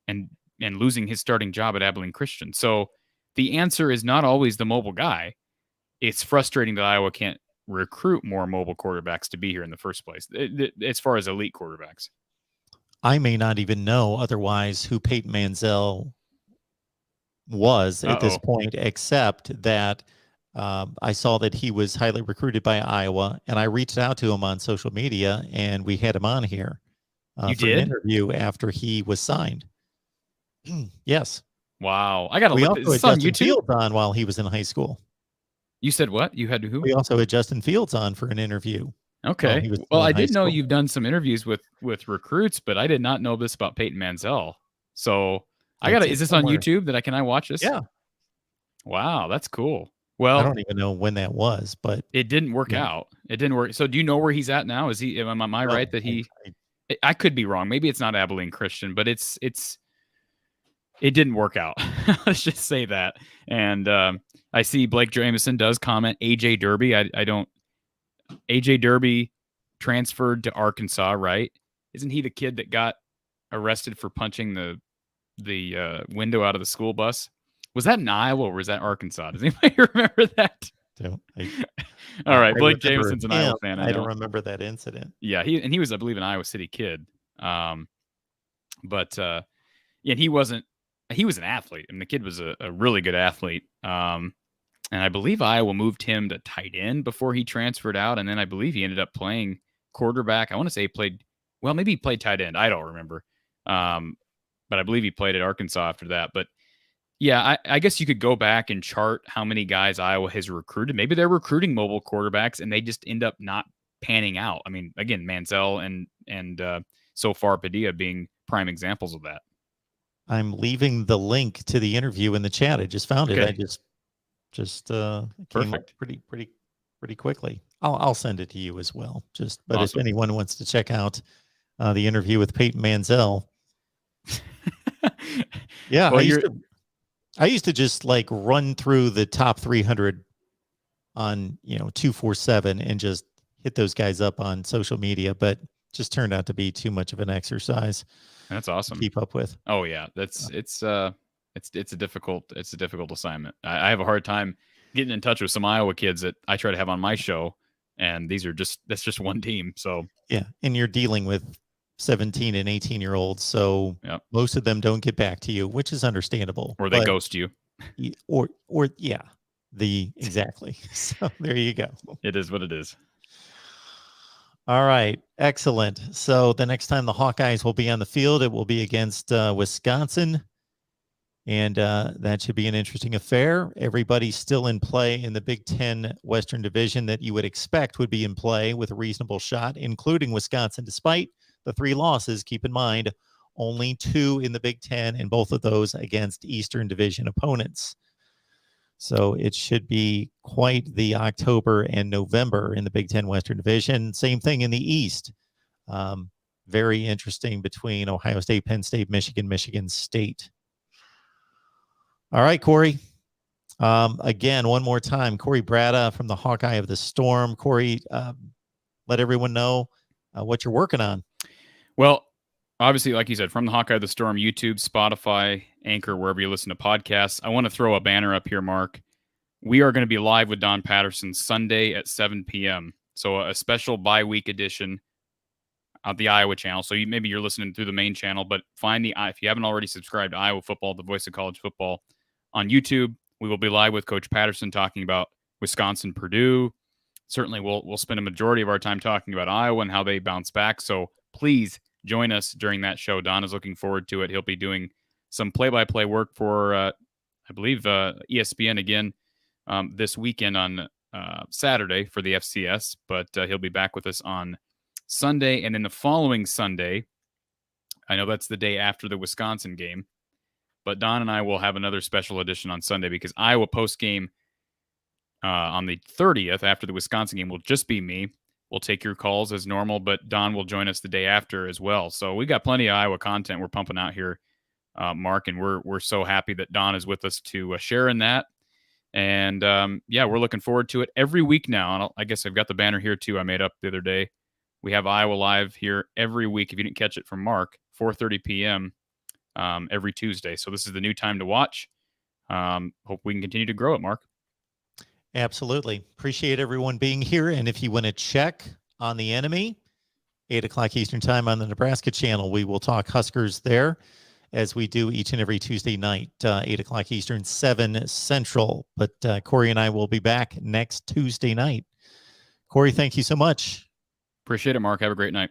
and losing his starting job at Abilene Christian. So the answer is not always the mobile guy. It's frustrating that Iowa can't recruit more mobile quarterbacks to be here in the first place, as far as elite quarterbacks. I may not even know otherwise who Peyton Manziel was at this point, except that I saw that he was highly recruited by Iowa, and I reached out to him on social media, and we had him on here you for did? an interview after he was signed. Yes. Wow. I got to look. We also had Justin Fields on while he was in high school. You said what? You had who? We also had Justin Fields on for an interview. Okay. Well, I did know you've done some interviews with recruits, but I did not know this about Peyton Manziel. So is this on YouTube can I watch this? Yeah. Wow, that's cool. Well, I don't even know when that was, but it didn't work out. It didn't work. So do you know where he's at now? Is he, am I right that I could be wrong. Maybe it's not Abilene Christian, but it didn't work out. Let's just say that. And I see Blake Jameson does comment AJ Derby. AJ Derby transferred to Arkansas, right? Isn't he the kid that got arrested for punching the window out of the school bus? Was that in Iowa or was that Arkansas? Does anybody remember that? All right, Blake Jameson's an Iowa fan. I don't remember that incident. Yeah, he was, I believe, an Iowa City kid. But he wasn't. He was an athlete, and the kid was a really good athlete. And I believe Iowa moved him to tight end before he transferred out, and then I believe he ended up playing quarterback. I want to say maybe he played tight end. I don't remember. But I believe he played at Arkansas after that. But yeah, I guess you could go back and chart how many guys Iowa has recruited. Maybe they're recruiting mobile quarterbacks, and they just end up not panning out. I mean, again, Manziel and so far Padilla being prime examples of that. I'm leaving the link to the interview in the chat. I just found it. Okay. I just came up Perfect. pretty quickly. I'll send it to you as well. But Awesome. if anyone wants to check out the interview with Peyton Manziel, yeah, Well, I used to just like run through the top 300 on 247 and just hit those guys up on social media, but just turned out to be too much of an exercise. That's awesome. To keep up with. Oh yeah, it's a difficult assignment. I have a hard time getting in touch with some Iowa kids that I try to have on my show, and that's just one team. So yeah, and you're dealing with 17 and 18-year-olds, so yep. Most of them don't get back to you, which is understandable. Or they ghost you. Or yeah, exactly. So there you go. It is what it is. All right, excellent. So the next time the Hawkeyes will be on the field, it will be against Wisconsin. And that should be an interesting affair. Everybody's still in play in the Big Ten Western Division that you would expect would be in play with a reasonable shot, including Wisconsin, despite the 3 losses. Keep in mind, only 2 in the Big Ten, and both of those against Eastern Division opponents. So it should be quite the October and November in the Big Ten Western Division. Same thing in the East. Very interesting between Ohio State, Penn State, Michigan State. All right, Corey. Again, one more time, Corey Brada from the Hawkeye of the Storm. Corey, let everyone know what you're working on. Well, obviously, like you said, from the Hawkeye of the Storm, YouTube, Spotify, Anchor, wherever you listen to podcasts. I want to throw a banner up here, Mark. We are going to be live with Don Patterson Sunday at 7 p.m. So a special bye-week edition of the Iowa channel. So maybe you're listening through the main channel, but if you haven't already subscribed to Iowa Football, the voice of college football, on YouTube. We will be live with Coach Patterson talking about Wisconsin, Purdue. Certainly, we'll spend a majority of our time talking about Iowa and how they bounce back. So please join us during that show. Don is looking forward to it. He'll be doing some play-by-play work for, I believe, ESPN again this weekend on Saturday for the FCS. But he'll be back with us on Sunday. And then the following Sunday, I know that's the day after the Wisconsin game, but Don and I will have another special edition on Sunday because Iowa post-game on the 30th after the Wisconsin game will just be me. We'll take your calls as normal, but Don will join us the day after as well. So we got plenty of Iowa content we're pumping out here, Mark, and we're so happy that Don is with us to share in that. And we're looking forward to it every week now. And I guess I've got the banner here too. I made up the other day. We have Iowa Live here every week. If you didn't catch it from Mark, 4:30 p.m. Every Tuesday. So this is the new time to watch. Hope we can continue to grow it, Mark. Absolutely. Appreciate everyone being here. And if you want to check on the enemy, 8 o'clock Eastern time on the Nebraska channel, we will talk Huskers there as we do each and every Tuesday night, 8 o'clock Eastern, 7 Central. But Corey and I will be back next Tuesday night. Corey, thank you so much. Appreciate it, Mark. Have a great night.